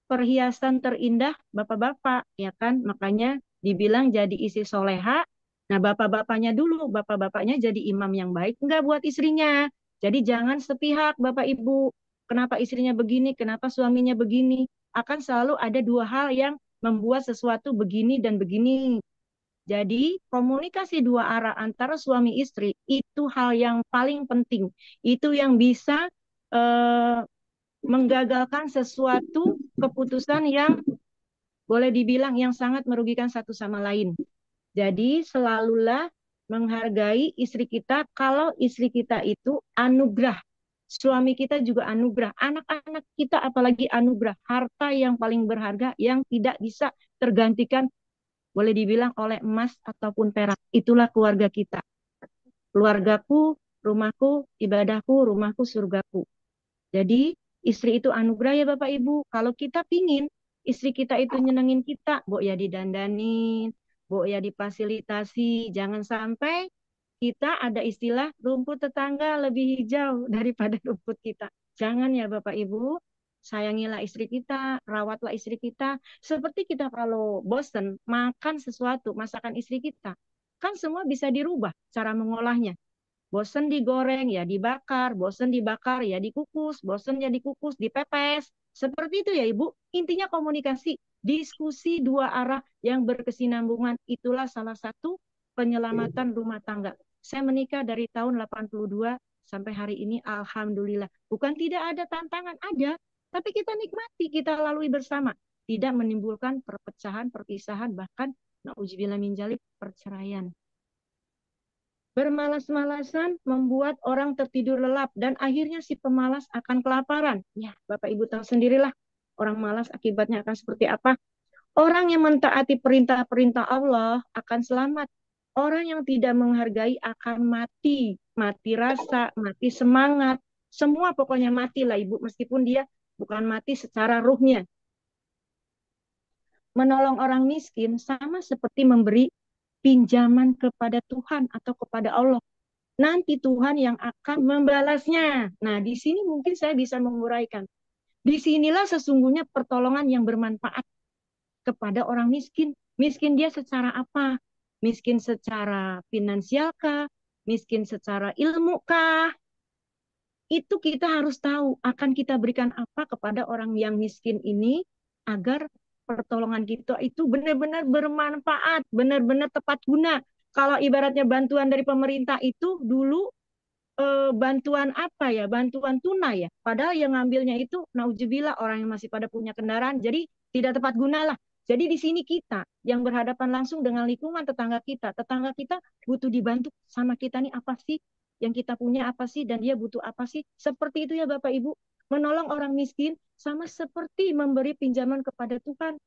perhiasan terindah Bapak-bapak, ya kan? Makanya dibilang jadi istri soleha. Nah, bapak-bapaknya dulu, bapak-bapaknya jadi imam yang baik, enggak buat istrinya. Jadi jangan sepihak Bapak Ibu. Kenapa istrinya begini, kenapa suaminya begini? Akan selalu ada dua hal yang membuat sesuatu begini dan begini. Jadi komunikasi dua arah antara suami istri itu hal yang paling penting. Itu yang bisa menggagalkan sesuatu keputusan yang boleh dibilang yang sangat merugikan satu sama lain. Jadi selalulah menghargai istri kita kalau istri kita itu anugerah. Suami kita juga anugerah. Anak-anak kita apalagi anugerah. Harta yang paling berharga yang tidak bisa tergantikan boleh dibilang oleh emas ataupun perak. Itulah keluarga kita. Keluargaku, rumahku, ibadahku, rumahku, surgaku. Jadi istri itu anugerah ya Bapak Ibu. Kalau kita pingin istri kita itu nyenengin kita, Bo ya didandanin, Bo ya difasilitasi. Jangan sampai kita ada istilah rumput tetangga lebih hijau daripada rumput kita. Jangan ya Bapak Ibu. Sayangilah istri kita, rawatlah istri kita. Seperti kita kalau bosen makan sesuatu, masakan istri kita. Kan semua bisa dirubah cara mengolahnya. Bosen digoreng ya dibakar, bosen dibakar ya dikukus, bosen ya dikukus, dipepes. Seperti itu ya Ibu. Intinya komunikasi, diskusi dua arah yang berkesinambungan. Itulah salah satu penyelamatan rumah tangga. Saya menikah dari tahun 82 sampai hari ini alhamdulillah. Bukan tidak ada tantangan, ada. Tapi kita nikmati, kita lalui bersama. Tidak menimbulkan perpecahan, perpisahan, bahkan na'udzubillah min dzalik, perceraian. Bermalas-malasan membuat orang tertidur lelap dan akhirnya si pemalas akan kelaparan. Ya, Bapak Ibu tahu sendirilah orang malas akibatnya akan seperti apa. Orang yang mentaati perintah-perintah Allah akan selamat. Orang yang tidak menghargai akan mati. Mati rasa, mati semangat. Semua pokoknya mati lah Ibu, meskipun dia bukan mati secara ruhnya. Menolong orang miskin sama seperti memberi pinjaman kepada Tuhan atau kepada Allah. Nanti Tuhan yang akan membalasnya. Nah, di sini mungkin saya bisa menguraikan. Disinilah sesungguhnya pertolongan yang bermanfaat kepada orang miskin. Miskin dia secara apa? Miskin secara finansial kah? Miskin secara ilmu kah? Itu kita harus tahu akan kita berikan apa kepada orang yang miskin ini agar pertolongan kita itu benar-benar bermanfaat, benar-benar tepat guna. Kalau ibaratnya bantuan dari pemerintah itu dulu bantuan apa ya? Bantuan tunai ya. Padahal yang ngambilnya itu nauzubillah orang yang masih pada punya kendaraan. Jadi tidak tepat guna lah. Jadi di sini kita yang berhadapan langsung dengan lingkungan tetangga kita. Tetangga kita butuh dibantu sama kita nih apa sih? Yang kita punya apa sih? Dan dia butuh apa sih? Seperti itu ya Bapak Ibu. Menolong orang miskin sama seperti memberi pinjaman kepada Tuhan.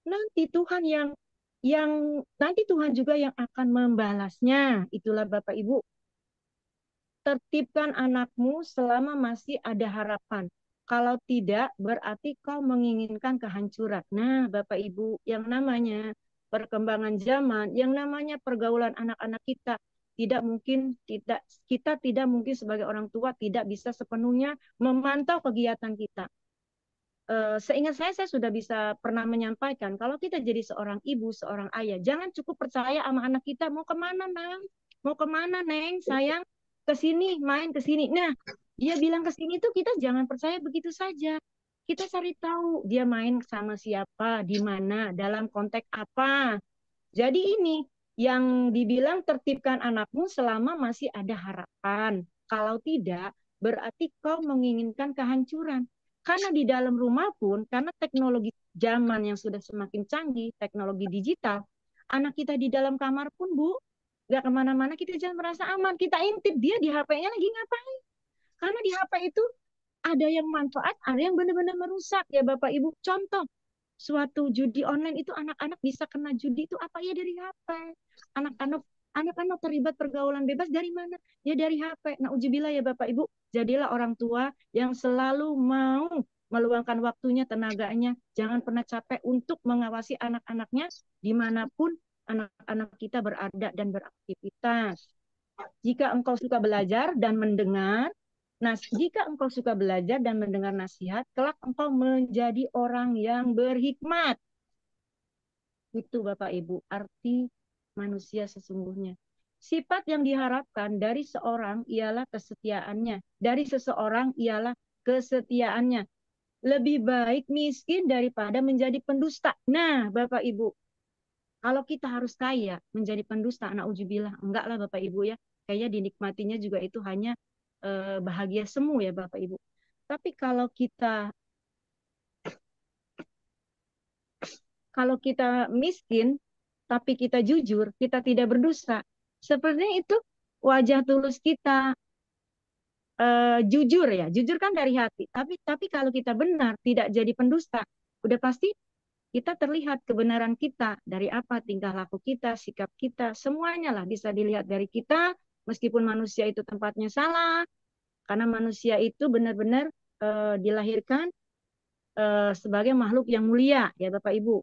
Nanti Tuhan yang nanti Tuhan juga yang akan membalasnya. Itulah Bapak Ibu. Tertibkan anakmu selama masih ada harapan. Kalau tidak, berarti kau menginginkan kehancuran. Nah, Bapak Ibu, yang namanya perkembangan zaman, yang namanya pergaulan anak-anak kita tidak mungkin sebagai orang tua tidak bisa sepenuhnya memantau kegiatan kita. Seingat saya sudah bisa pernah menyampaikan, kalau kita jadi seorang ibu, seorang ayah, jangan cukup percaya sama anak kita, mau kemana, Nang? Mau kemana, Neng? Sayang, ke sini, main ke sini. Nah, dia bilang ke sini tuh kita jangan percaya begitu saja. Kita cari tahu dia main sama siapa, di mana, dalam konteks apa. Jadi ini yang dibilang tertibkan anakmu selama masih ada harapan. Kalau tidak, berarti kau menginginkan kehancuran. Karena di dalam rumah pun, karena teknologi zaman yang sudah semakin canggih, teknologi digital, anak kita di dalam kamar pun, Bu, nggak kemana-mana, kita jangan merasa aman. Kita intip dia di HP-nya lagi ngapain. Karena di HP itu ada yang manfaat, ada yang benar-benar merusak ya Bapak Ibu. Contoh, suatu judi online itu anak-anak bisa kena judi itu apa ya dari HP. Anak-anak terlibat pergaulan bebas dari mana? Ya dari HP. Nauzubillah ya Bapak Ibu. Jadilah orang tua yang selalu mau meluangkan waktunya, tenaganya. Jangan pernah capek untuk mengawasi anak-anaknya dimanapun anak-anak kita berada dan beraktivitas. Jika engkau suka belajar dan mendengar, jika engkau suka belajar dan mendengar nasihat, kelak engkau menjadi orang yang berhikmat. Itu Bapak Ibu, arti manusia sesungguhnya. Sifat yang diharapkan dari seorang ialah kesetiaannya. Dari seseorang ialah kesetiaannya. Lebih baik miskin daripada menjadi pendusta. Nah, Bapak Ibu, kalau kita harus kaya menjadi pendusta, na'udzubillah, enggak lah Bapak Ibu ya. Kayaknya dinikmatinya juga itu hanya bahagia semu ya Bapak Ibu. Tapi kalau kita miskin, tapi kita jujur, kita tidak berdosa, Sepertinya itu wajah tulus kita, jujur ya. Jujur kan dari hati. Tapi kalau kita benar, tidak jadi pendusta, udah pasti kita terlihat kebenaran kita dari apa, tingkah laku kita, sikap kita, semuanya lah bisa dilihat dari kita. Meskipun manusia itu tempatnya salah, karena manusia itu benar-benar dilahirkan sebagai makhluk yang mulia ya Bapak Ibu.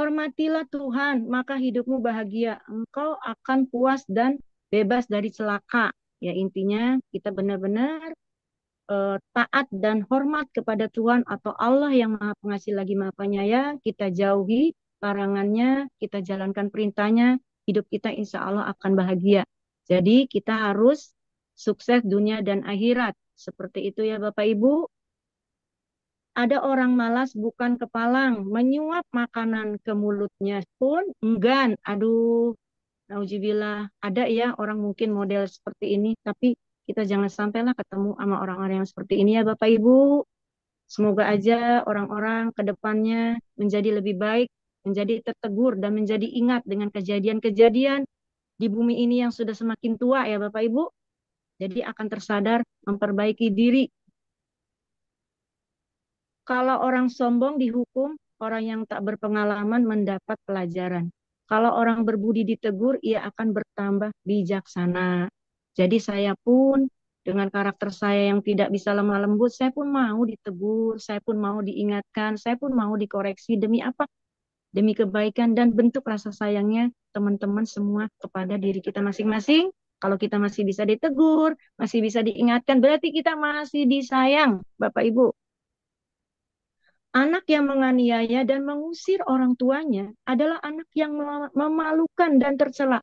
Hormatilah Tuhan, maka hidupmu bahagia. Engkau akan puas dan bebas dari celaka. Ya intinya kita benar-benar taat dan hormat kepada Tuhan atau Allah yang Maha Pengasih lagi Maha Penyayang. Kita jauhi larangannya, kita jalankan perintahnya, hidup kita insya Allah akan bahagia. Jadi kita harus sukses dunia dan akhirat. Seperti itu ya Bapak Ibu. Ada orang malas bukan kepalang, menyuap makanan ke mulutnya pun enggan. Aduh, nauzubillah. Ada ya orang mungkin model seperti ini, tapi kita jangan sampailah ketemu sama orang-orang yang seperti ini ya Bapak Ibu. Semoga aja orang-orang ke depannya menjadi lebih baik, menjadi tertegur dan menjadi ingat dengan kejadian-kejadian di bumi ini yang sudah semakin tua ya Bapak Ibu. Jadi akan tersadar memperbaiki diri. Kalau orang sombong dihukum, orang yang tak berpengalaman mendapat pelajaran. Kalau orang berbudi ditegur, ia akan bertambah bijaksana. Jadi saya pun dengan karakter saya yang tidak bisa lemah lembut, saya pun mau ditegur, saya pun mau diingatkan, saya pun mau dikoreksi. Demi apa? Demi kebaikan dan bentuk rasa sayangnya teman-teman semua kepada diri kita masing-masing. Kalau kita masih bisa ditegur, masih bisa diingatkan, berarti kita masih disayang, Bapak Ibu. Anak yang menganiaya dan mengusir orang tuanya adalah anak yang memalukan dan tercela.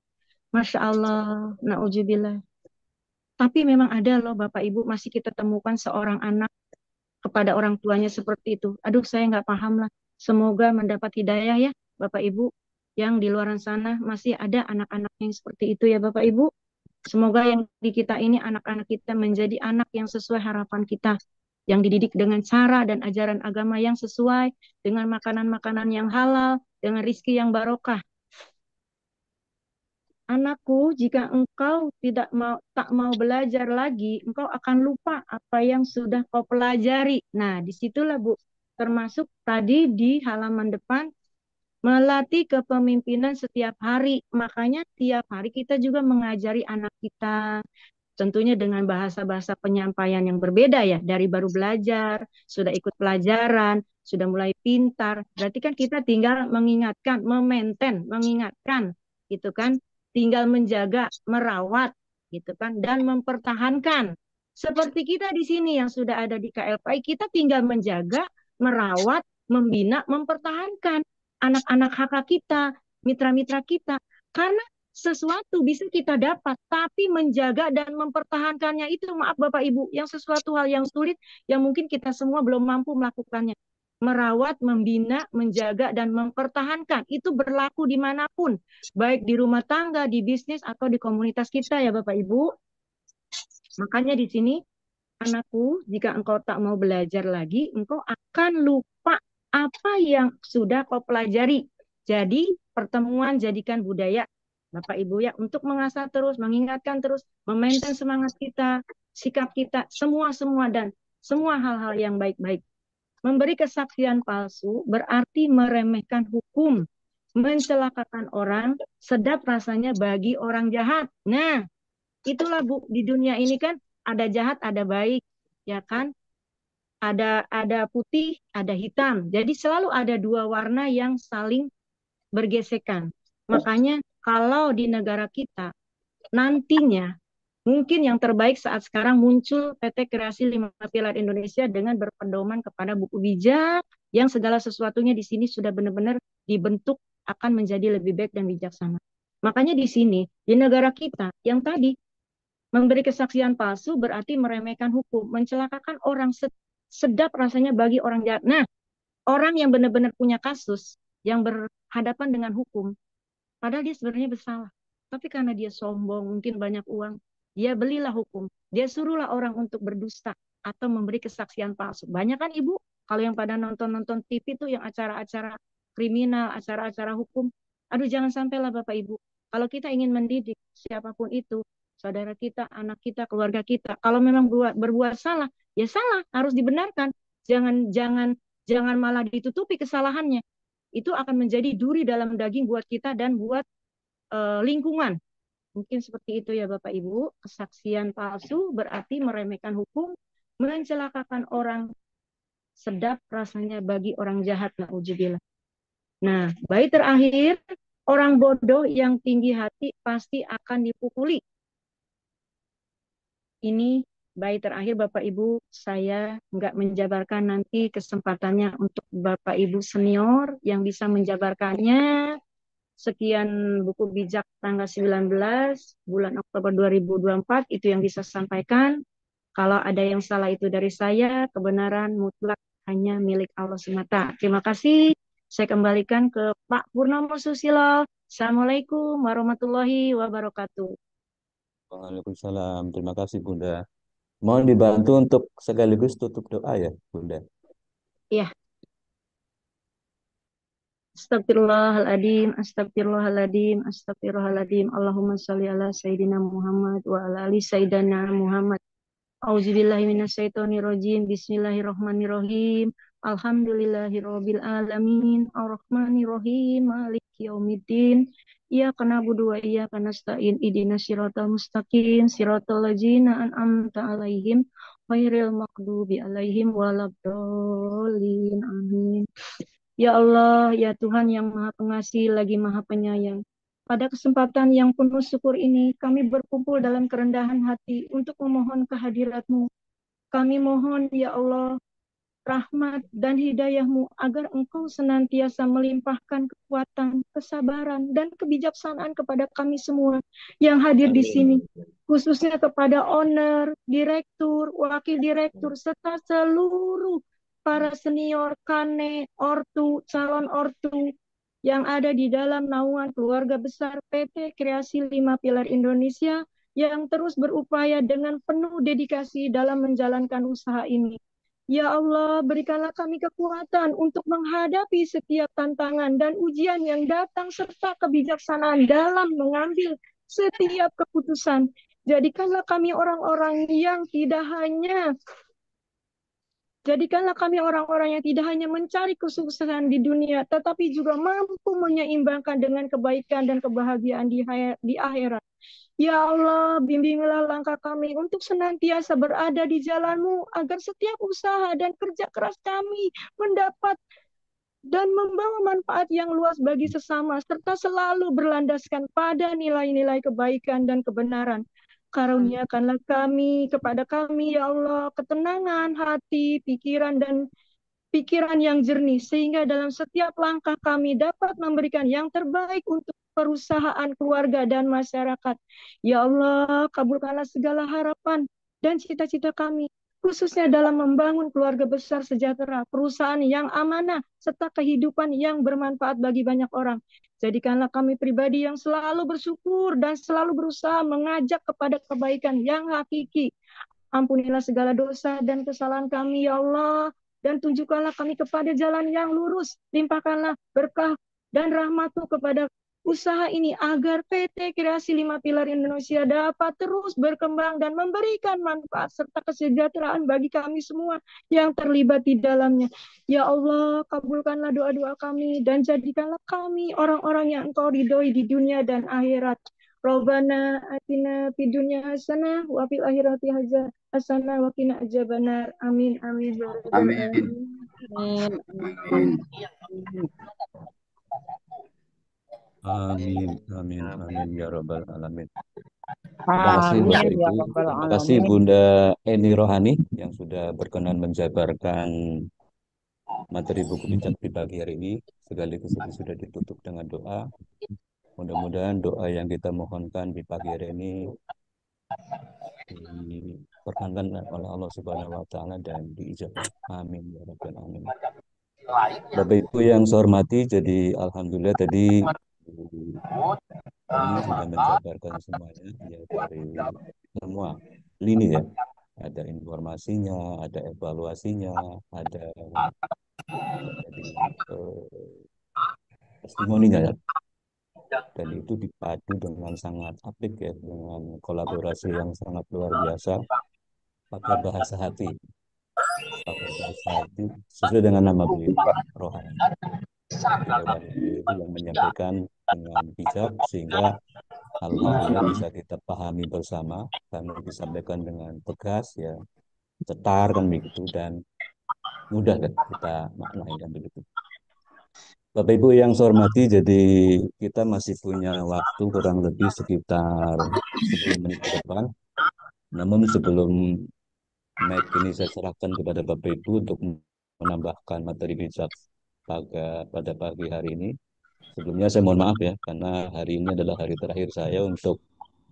Masya Allah, na'udzubillah. Tapi memang ada loh Bapak Ibu, masih kita temukan seorang anak kepada orang tuanya seperti itu. Aduh, saya nggak paham lah. Semoga mendapat hidayah ya Bapak Ibu. Yang di luar sana masih ada anak-anak yang seperti itu ya Bapak Ibu. Semoga yang di kita ini anak-anak kita menjadi anak yang sesuai harapan kita. Yang dididik dengan cara dan ajaran agama yang sesuai, dengan makanan-makanan yang halal, dengan rizki yang barokah. Anakku, jika engkau tak mau belajar lagi, engkau akan lupa apa yang sudah kau pelajari. Nah, disitulah Bu, termasuk tadi di halaman depan, melatih kepemimpinan setiap hari. Makanya tiap hari kita juga mengajari anak kita, tentunya dengan bahasa-bahasa penyampaian yang berbeda ya. Dari baru belajar, sudah ikut pelajaran, sudah mulai pintar. Berarti kan kita tinggal mengingatkan, mengingatkan, gitu kan. Tinggal menjaga, merawat, gitu kan, dan mempertahankan. Seperti kita di sini yang sudah ada di KLPI, kita tinggal menjaga, merawat, membina, mempertahankan anak-anak kakak kita, mitra-mitra kita. Karena sesuatu bisa kita dapat, tapi menjaga dan mempertahankannya itu, maaf Bapak Ibu, yang sesuatu hal yang sulit, yang mungkin kita semua belum mampu melakukannya. Merawat, membina, menjaga, dan mempertahankan, itu berlaku dimanapun, baik di rumah tangga, di bisnis, atau di komunitas kita ya Bapak Ibu. Makanya di sini, anakku, jika engkau tak mau belajar lagi, engkau akan lupa apa yang sudah kau pelajari. Jadi, pertemuan jadikan budaya Bapak Ibu ya, untuk mengasah terus, mengingatkan terus, memaintain semangat kita, sikap kita, semua dan semua hal-hal yang baik-baik. Memberi kesaksian palsu berarti meremehkan hukum, mencelakakan orang, sedap rasanya bagi orang jahat. Nah, itulah Bu, di dunia ini kan ada jahat, ada baik, ya kan? Ada putih, ada hitam. Jadi selalu ada dua warna yang saling bergesekan. Makanya kalau di negara kita nantinya mungkin yang terbaik saat sekarang muncul PT Kreasi 5 Pilar Indonesia dengan berpedoman kepada buku bijak yang segala sesuatunya di sini sudah benar-benar dibentuk akan menjadi lebih baik dan bijaksana. Makanya di sini di negara kita yang tadi memberi kesaksian palsu berarti meremehkan hukum, mencelakakan orang, sedap rasanya bagi orang jahat. Nah, orang yang benar-benar punya kasus yang berhadapan dengan hukum, padahal dia sebenarnya bersalah. Tapi karena dia sombong, mungkin banyak uang, dia belilah hukum. Dia suruhlah orang untuk berdusta atau memberi kesaksian palsu. Banyak kan Ibu, kalau yang pada nonton-nonton TV itu yang acara-acara kriminal, acara-acara hukum, Aduh, jangan sampailah Bapak Ibu. Kalau kita ingin mendidik siapapun itu, saudara kita, anak kita, keluarga kita, kalau memang berbuat salah, ya salah, harus dibenarkan. Jangan jangan jangan malah ditutupi kesalahannya. Itu akan menjadi duri dalam daging buat kita dan buat lingkungan. Mungkin seperti itu ya Bapak Ibu. Kesaksian palsu berarti meremehkan hukum, mencelakakan orang, sedap rasanya bagi orang jahat. Na'udzubillah. Nah, bait terakhir, orang bodoh yang tinggi hati pasti akan dipukuli. Ini bait terakhir Bapak Ibu, saya nggak menjabarkan, nanti kesempatannya untuk Bapak Ibu senior yang bisa menjabarkannya. Sekian buku bijak tanggal 19 bulan Oktober 2024 itu yang bisa sampaikan. Kalau ada yang salah itu dari saya, kebenaran mutlak hanya milik Allah semata. Terima kasih. Saya kembalikan ke Pak Purnomo Susilo. Assalamualaikum warahmatullahi wabarakatuh. Waalaikumsalam. Terima kasih Bunda. Mohon dibantu untuk sekaligus tutup doa ya Bunda. Iya. Astagfirullahaladzim, astagfirullahaladzim, astagfirullahaladzim. Allahumma sholli ala Sayyidina Muhammad wa ala ali Sayyidina Muhammad. Auzubillahi minasyaitonirrajim. Bismillahirrahmanirrahim. Alhamdulillahirabbil alamin. Arrahmanirrahim. Maliki yaumiddin. Iyyaka na'budu wa iyyaka nasta'in. Ihdinas siratal mustaqim. Siratal ladzina an'amta 'alaihim ghairil maghdubi 'alaihim waladdallin. Amin. Ya Allah, ya Tuhan yang Maha Pengasih lagi Maha Penyayang. Pada kesempatan yang penuh syukur ini, kami berkumpul dalam kerendahan hati untuk memohon kehadirat-Mu. Kami mohon, ya Allah, rahmat dan hidayah-Mu agar Engkau senantiasa melimpahkan kekuatan, kesabaran, dan kebijaksanaan kepada kami semua yang hadir di sini. Khususnya kepada owner, direktur, wakil direktur, serta seluruh para senior, kane, ortu, calon ortu yang ada di dalam naungan keluarga besar PT Kreasi 5 Pilar Indonesia yang terus berupaya dengan penuh dedikasi dalam menjalankan usaha ini. Ya Allah, berikanlah kami kekuatan untuk menghadapi setiap tantangan dan ujian yang datang serta kebijaksanaan dalam mengambil setiap keputusan. Jadikanlah kami orang-orang yang tidak hanya Jadikanlah kami orang-orang yang tidak hanya mencari kesuksesan di dunia, tetapi juga mampu menyeimbangkan dengan kebaikan dan kebahagiaan di akhirat. Ya Allah, bimbinglah langkah kami untuk senantiasa berada di jalan-Mu, agar setiap usaha dan kerja keras kami mendapat dan membawa manfaat yang luas bagi sesama, serta selalu berlandaskan pada nilai-nilai kebaikan dan kebenaran. Karuniakanlah kepada kami, ya Allah, ketenangan hati, pikiran yang jernih, sehingga dalam setiap langkah kami dapat memberikan yang terbaik untuk perusahaan, keluarga, dan masyarakat. Ya Allah, kabulkanlah segala harapan dan cita-cita kami, khususnya dalam membangun keluarga besar sejahtera, perusahaan yang amanah, serta kehidupan yang bermanfaat bagi banyak orang. Jadikanlah kami pribadi yang selalu bersyukur dan selalu berusaha mengajak kepada kebaikan yang hakiki. Ampunilah segala dosa dan kesalahan kami, ya Allah, dan tunjukkanlah kami kepada jalan yang lurus. Limpahkanlah berkah dan rahmat-Mu kepada usaha ini agar PT Kreasi 5 Pilar Indonesia dapat terus berkembang dan memberikan manfaat serta kesejahteraan bagi kami semua yang terlibat di dalamnya. Ya Allah, kabulkanlah doa-doa kami dan jadikanlah kami orang-orang yang Engkau ridhoi di dunia dan akhirat. Rabbana atina fid dunya hasanah wa fil akhirati hasanah wa qina adzabannar. Amin amin ya rabbal Amin. alamin. Amin. Amin, amin, amin ya Rabbal Alamin. Terima kasih Amin Bapak ya Ibu. Rabbal Terima kasih Alamin. Bunda Eni Rohani yang sudah berkenan menjabarkan materi buku bijak di pagi hari ini. Sekaligus itu sudah ditutup dengan doa. Mudah-mudahan doa yang kita mohonkan di pagi hari ini diperkenankan oleh Allah Subhanahu wa taala dan diijabah. Amin ya Rabbal Alamin. Bapak Ibu yang saya hormati, jadi alhamdulillah tadi kami sudah menjabarkan semuanya ya dari semua lini ya. Ada informasinya, ada evaluasinya, ada jadi, testimoninya ya. dan itu dipadu dengan sangat apik ya, dengan kolaborasi yang sangat luar biasa, pakai bahasa hati, sesuai dengan nama beliau, rohani. Rohani beliau itu yang menyampaikan dengan bijak sehingga alhamdulillah bisa kita pahami bersama karena disampaikan dengan tegas ya, cetar kan begitu, dan mudah kan kita maknai kan begitu. Bapak Ibu yang saya hormati, jadi kita masih punya waktu kurang lebih sekitar 10 menit ke depan. Namun sebelum mic ini saya serahkan kepada Bapak Ibu untuk menambahkan materi bijak pada pagi hari ini. Sebelumnya saya mohon maaf ya, karena hari ini adalah hari terakhir saya untuk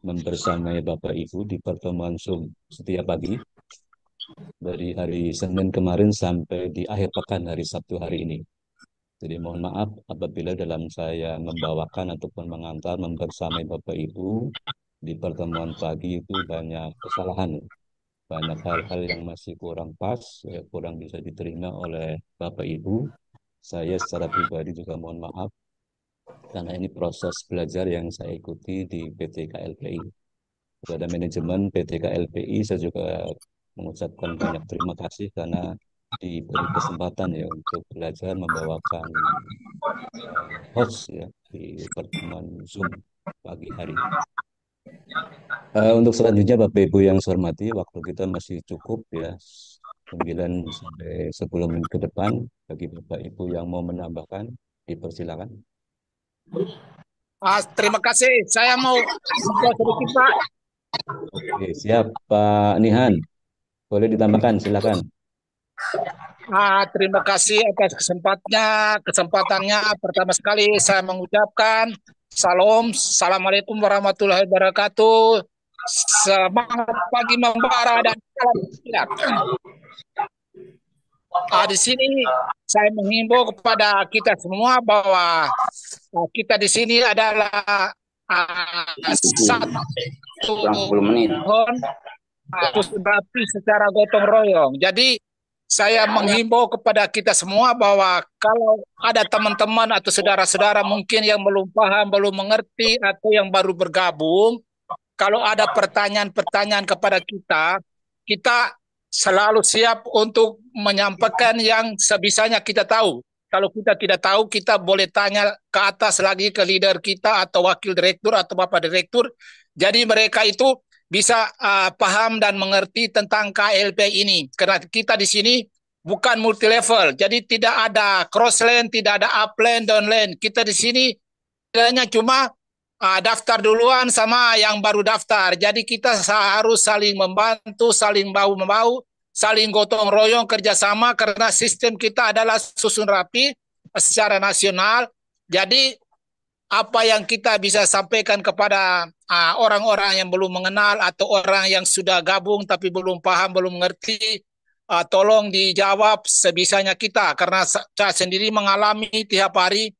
membersamai Bapak Ibu di pertemuan Zoom setiap pagi dari hari Senin kemarin sampai di akhir pekan hari Sabtu hari ini. Jadi mohon maaf apabila dalam saya membawakan ataupun mengantar membersamai Bapak Ibu di pertemuan pagi itu banyak kesalahan, banyak hal-hal yang masih kurang pas, ya, kurang bisa diterima oleh Bapak Ibu. Saya secara pribadi juga mohon maaf karena ini proses belajar yang saya ikuti di PT KLPI. Kepada manajemen PT KLPI saya juga mengucapkan banyak terima kasih karena diberi kesempatan ya untuk belajar membawakan host ya di pertemuan Zoom pagi hari. Untuk selanjutnya Bapak Ibu yang saya hormati, waktu kita masih cukup ya, 9 sampai 10 menit ke depan. Bagi Bapak Ibu yang mau menambahkan, dipersilakan. Terima kasih. Saya mau sedikit, Pak. Oke, siap Pak Nihan. Boleh ditambahkan, silakan. Terima kasih atas kesempatannya. Pertama sekali saya mengucapkan salam, assalamualaikum warahmatullahi wabarakatuh. Semangat pagi membara dan salam siap. Di sini saya menghimbau kepada kita semua bahwa kita di sini adalah satu mohon berarti secara gotong royong. Jadi saya menghimbau kepada kita semua bahwa kalau ada teman-teman atau saudara-saudara mungkin yang belum paham, belum mengerti atau yang baru bergabung, kalau ada pertanyaan-pertanyaan kepada kita, kita selalu siap untuk menyampaikan yang sebisanya kita tahu. Kalau kita tidak tahu, kita boleh tanya ke atas lagi ke leader kita atau wakil direktur atau bapak direktur. Jadi mereka itu bisa paham dan mengerti tentang KLP ini. Karena kita di sini bukan multi level, jadi tidak ada cross lane, tidak ada up lane, down lane. Kita di sini hanya cuma daftar duluan sama yang baru daftar. Jadi kita harus saling membantu, saling bahu-membahu, saling gotong royong kerjasama karena sistem kita adalah susun rapi secara nasional. Jadi apa yang kita bisa sampaikan kepada orang-orang yang belum mengenal atau orang yang sudah gabung tapi belum paham, belum mengerti, tolong dijawab sebisanya kita. Karena saya sendiri mengalami tiap hari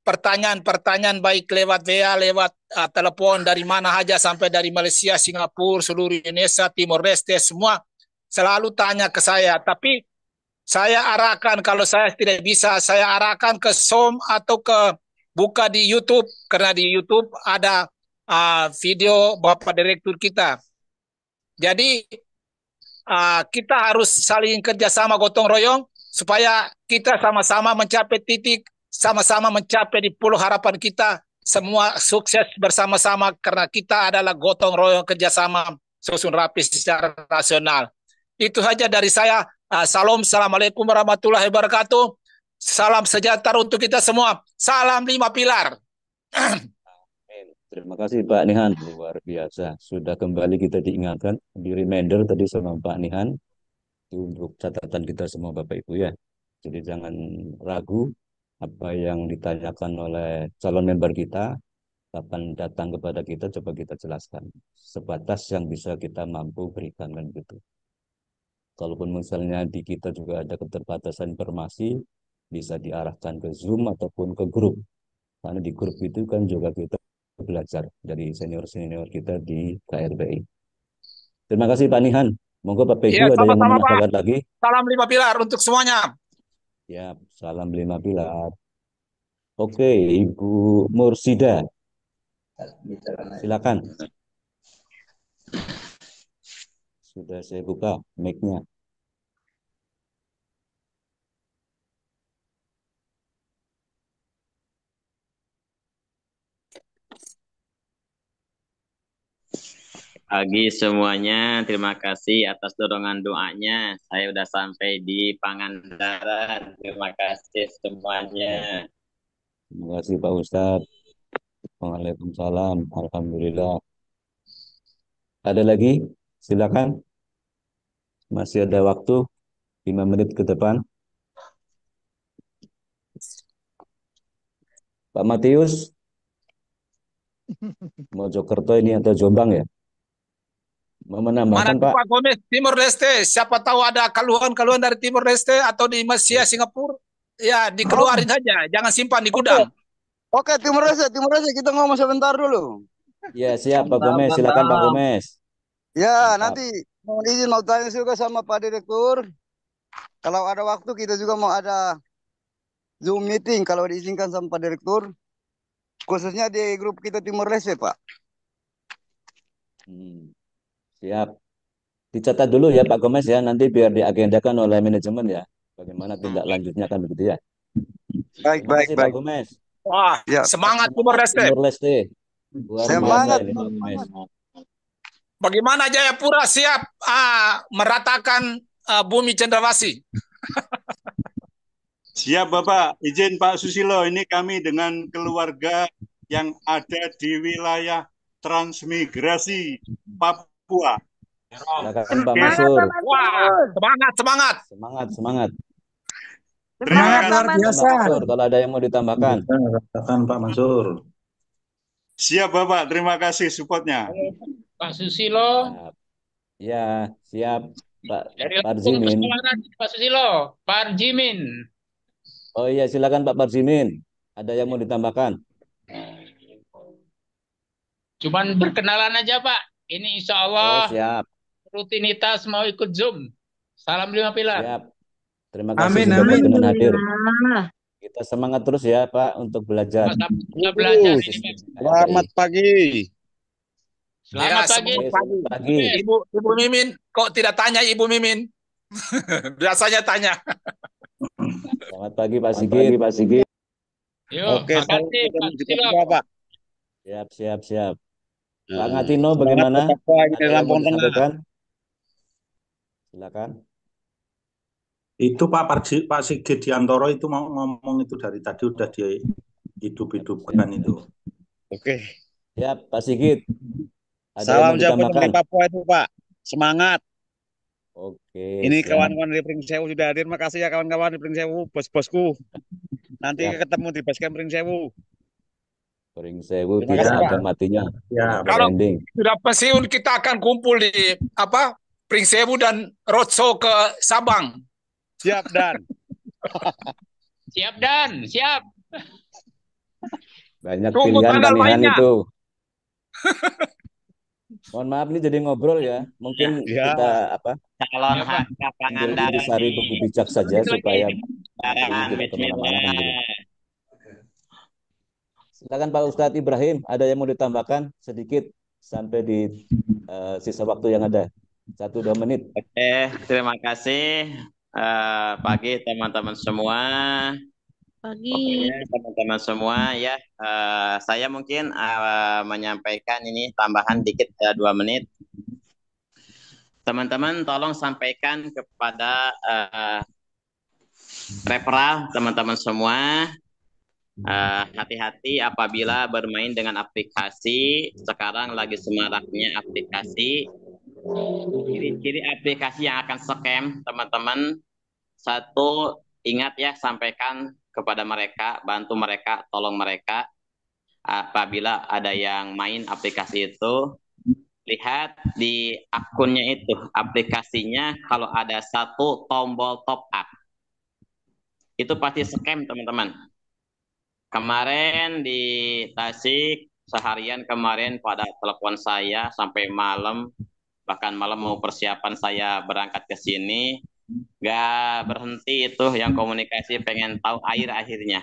pertanyaan-pertanyaan baik lewat WA, lewat telepon dari mana aja sampai dari Malaysia, Singapura, seluruh Indonesia, Timor Leste, semua selalu tanya ke saya. Tapi saya arahkan kalau saya tidak bisa, saya arahkan ke Zoom atau buka di YouTube, karena di YouTube ada video Bapak Direktur kita. Jadi kita harus saling kerjasama gotong royong supaya kita sama-sama mencapai titik, sama-sama mencapai di pulau harapan kita, semua sukses bersama-sama karena kita adalah gotong royong kerjasama susun rapi secara nasional. Itu saja dari saya. Salam, assalamualaikum warahmatullahi wabarakatuh. Salam sejahtera untuk kita semua. Salam 5 pilar. Terima kasih Pak Nihan, luar biasa. Sudah kembali kita diingatkan, di reminder tadi sama Pak Nihan, itu untuk catatan kita semua Bapak Ibu ya. Jadi jangan ragu apa yang ditanyakan oleh calon member kita, kapan datang kepada kita, coba kita jelaskan. Sebatas yang bisa kita mampu berikan kan gitu. Kalaupun misalnya di kita juga ada keterbatasan informasi, bisa diarahkan ke Zoom ataupun ke grup. Karena di grup itu kan juga kita belajar dari senior-senior kita di KLPI. Terima kasih Pak Nihan. Monggo Bapak Ibu ada yang mau menambahkan lagi? Salam 5 pilar untuk semuanya. Ya, salam 5 pilar. Oke, Ibu Mursida. Silakan. Sudah saya buka mic-nya. Pagi semuanya, terima kasih atas dorongan doanya. Saya sudah sampai di Pangandaran. Terima kasih semuanya. Terima kasih Pak Ustadz. Waalaikumsalam. Alhamdulillah. Ada lagi? Silakan. Masih ada waktu 5 menit ke depan. Pak Matius, Mojokerto ini atau Jombang ya? Mau Mana menambahkan tuh Pak? Pak Gomez, Timor Leste? Siapa tahu ada keluhan-keluhan dari Timor Leste atau di Malaysia, Singapura? Ya, dikeluarin saja, jangan simpan di gudang. Oke, Timur Leste, kita ngomong sebentar dulu. Ya siap Pak Gomez, silakan Pak Gomez. Ya, Mantap. nanti mohon izin mau tanya juga sama Pak Direktur. Kalau ada waktu kita juga mau ada Zoom meeting kalau diizinkan sama Pak Direktur. Khususnya di grup kita Timur Leste, Pak. Siap. Dicatat dulu ya Pak Gomez ya, nanti biar diagendakan oleh manajemen ya. Bagaimana tindak lanjutnya kan begitu ya. Baik, Terima kasih Pak Gomez. Wah, Ya. semangat Timor Leste. Timur Leste. Luar Semangat. biasa ini Pak Gomez. Bagaimana Jayapura siap meratakan bumi cendrawasih? Siap Bapak, izin Pak Susilo, ini kami dengan keluarga yang ada di wilayah transmigrasi Papua. Silakan Pak Mansur. Wah, semangat. Semangat. Semangat luar biasa. Pak Mansur, kalau ada yang mau ditambahkan. Katakan Pak Mansur. Siap Bapak, terima kasih supportnya. Pak Susilo. Ya, siap Pak Dari Parjimin. Pak Susilo, Parjimin. Oh iya, silakan Pak Parjimin. Ada yang mau ditambahkan? Cuman berkenalan aja Pak. Ini insya Allah Oh, siap. rutinitas mau ikut Zoom. Salam 5 pilar. Siap. Terima kasih Amin, sudah amin. berkenan hadir. Kita semangat terus ya Pak untuk belajar. Kita belajar ini Pak. Selamat pagi. Selamat Ya, pagi. selamat Pagi. Ibu Mimin, kok tidak tanya Ibu Mimin? Biasanya tanya. Selamat pagi Pak Sigit. Yuk, makasih Pak Susilo. Pak. Siap. Pak Ngatino bagaimana? Ada yang mau disampaikan? Silakan. Itu Pak Sigit Diantoro itu mau ngomong itu dari tadi udah dia hidup-hidupkan itu. Oke. Siap Pak Sigit. Ada Salam yang mau jago dari ditambahkan? Papua itu, Pak. Semangat. Oke. Ini siap. kawan-kawan di Pringsewu sudah hadir. Makasih ya kawan-kawan di Pringsewu, bos-bosku. Nanti Siap. ketemu di basecamp Pringsewu. Pringsewu Terima tidak kasih, ada Pak. matinya. Ya, Kalau Branding. sudah pensiun kita akan kumpul di Pringsewu dan roadshow ke Sabang. Siap, Dan. Siap Dan, siap. Banyak Tunggu pilihan tanggal panihan mainnya. itu. Mohon maaf ini jadi ngobrol ya. Mungkin Ya. kita Calon Ya, Pak. hak Pangandaran intisari buku bijak saja supaya ini Bismillah. tidak kemana-mana. Gitu. Silakan Pak Ustadz Ibrahim, ada yang mau ditambahkan sedikit sampai di sisa waktu yang ada 1-2 menit. Oke, terima kasih. Pagi teman-teman semua. Pagi. Oke, teman-teman semua ya. Saya mungkin menyampaikan ini tambahan dikit 2 menit. Teman-teman tolong sampaikan kepada referral teman-teman semua. Hati-hati apabila bermain dengan aplikasi. Sekarang lagi semaraknya aplikasi. Ciri-ciri aplikasi yang akan scam teman-teman. Satu, ingat ya, sampaikan kepada mereka, bantu mereka, tolong mereka. Apabila ada yang main aplikasi itu, lihat di akunnya itu, aplikasinya kalau ada satu tombol top up. Itu pasti scam teman-teman. Kemarin di Tasik, seharian kemarin pada telepon saya sampai malam, bahkan malam mau persiapan saya berangkat ke sini, gak berhenti itu yang komunikasi pengen tahu akhirnya.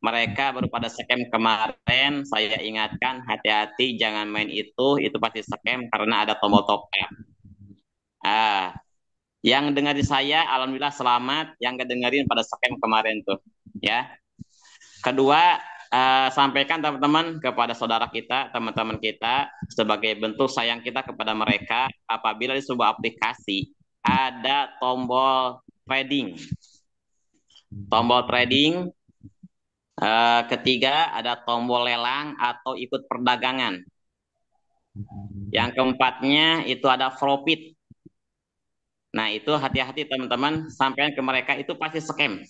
Mereka baru pada scam kemarin, saya ingatkan hati-hati jangan main itu pasti scam karena ada tombol top up. Yang dengerin saya, alhamdulillah selamat. Yang kedengerin pada scam kemarin tuh, ya. Kedua, sampaikan teman-teman kepada saudara kita, teman-teman kita, sebagai bentuk sayang kita kepada mereka, apabila di sebuah aplikasi ada tombol trading. Tombol trading. Ketiga, ada tombol lelang atau ikut perdagangan. Yang keempatnya itu ada profit. Nah, itu hati-hati teman-teman, sampaikan ke mereka itu pasti scam.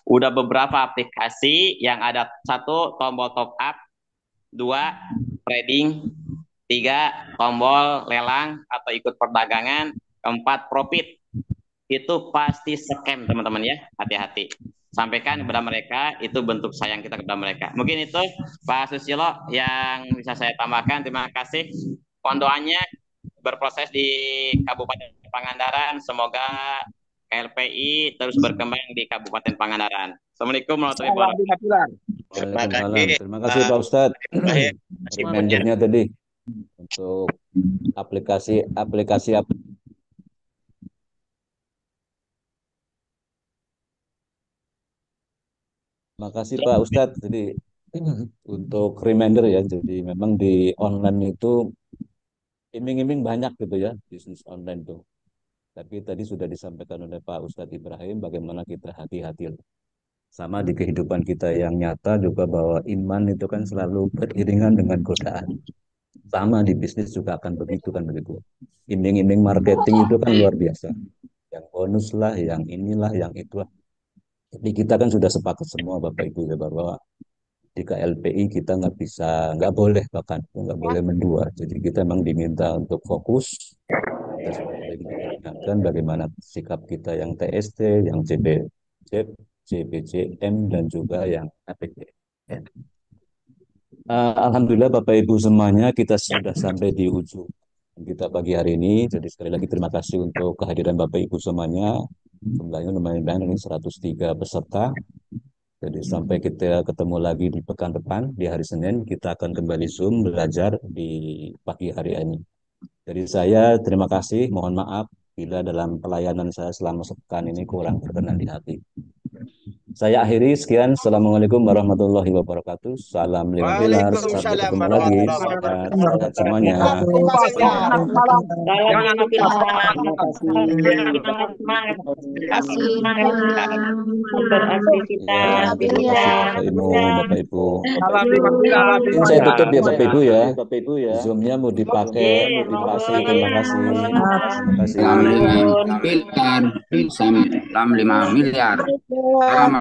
Udah beberapa aplikasi yang ada 1 tombol top up, 2 trading, 3 tombol lelang atau ikut perdagangan, 4 profit. Itu pasti scam teman-teman ya, hati-hati. Sampaikan kepada mereka, itu bentuk sayang kita kepada mereka. Mungkin itu Pak Susilo yang bisa saya tambahkan. Terima kasih. Mohon doanya berproses di Kabupaten Pangandaran. Semoga KLPI terus berkembang di Kabupaten Pangandaran. Assalamualaikum warahmatullahi wabarakatuh. Terima kasih Pak Ustadz. Rekomendernya tadi untuk aplikasi. Terima kasih Pak Ustadz. Jadi untuk reminder ya, jadi memang di online itu iming-iming banyak gitu ya, bisnis online tuh. Tapi tadi sudah disampaikan oleh Pak Ustadz Ibrahim bagaimana kita hati-hati. Sama di kehidupan kita yang nyata juga bahwa iman itu kan selalu beriringan dengan godaan. Sama di bisnis juga akan begitu kan begitu. Iming-iming marketing itu kan luar biasa. Yang bonus lah, yang inilah, yang itulah. Tapi kita kan sudah sepakat semua Bapak Ibu ya bahwa di KLPI kita nggak boleh bahkan nggak boleh mendua. Jadi kita memang diminta untuk fokus. Kita sudah ingatkan bagaimana sikap kita yang TST, yang CBCM dan juga yang APK. Alhamdulillah Bapak Ibu semuanya kita sudah sampai di ujung kita pagi hari ini. Jadi sekali lagi terima kasih untuk kehadiran Bapak Ibu semuanya. Jumlahnya lumayan banyak, ini 103 peserta. Jadi sampai kita ketemu lagi di pekan depan, di hari Senin, kita akan kembali Zoom belajar di pagi hari ini. Jadi saya terima kasih, mohon maaf bila dalam pelayanan saya selama sepekan ini kurang berkenan di hati. Saya akhiri, sekian. Assalamualaikum warahmatullahi wabarakatuh. Salam lima pilar. Sampai ketemu lagi. Sehat semuanya. Bapak Ibu. Saya tutup ya Bapak Ibu ya. Zoom-nya mau dipakai. Terima kasih. Terima kasih. Salam 5 miliar.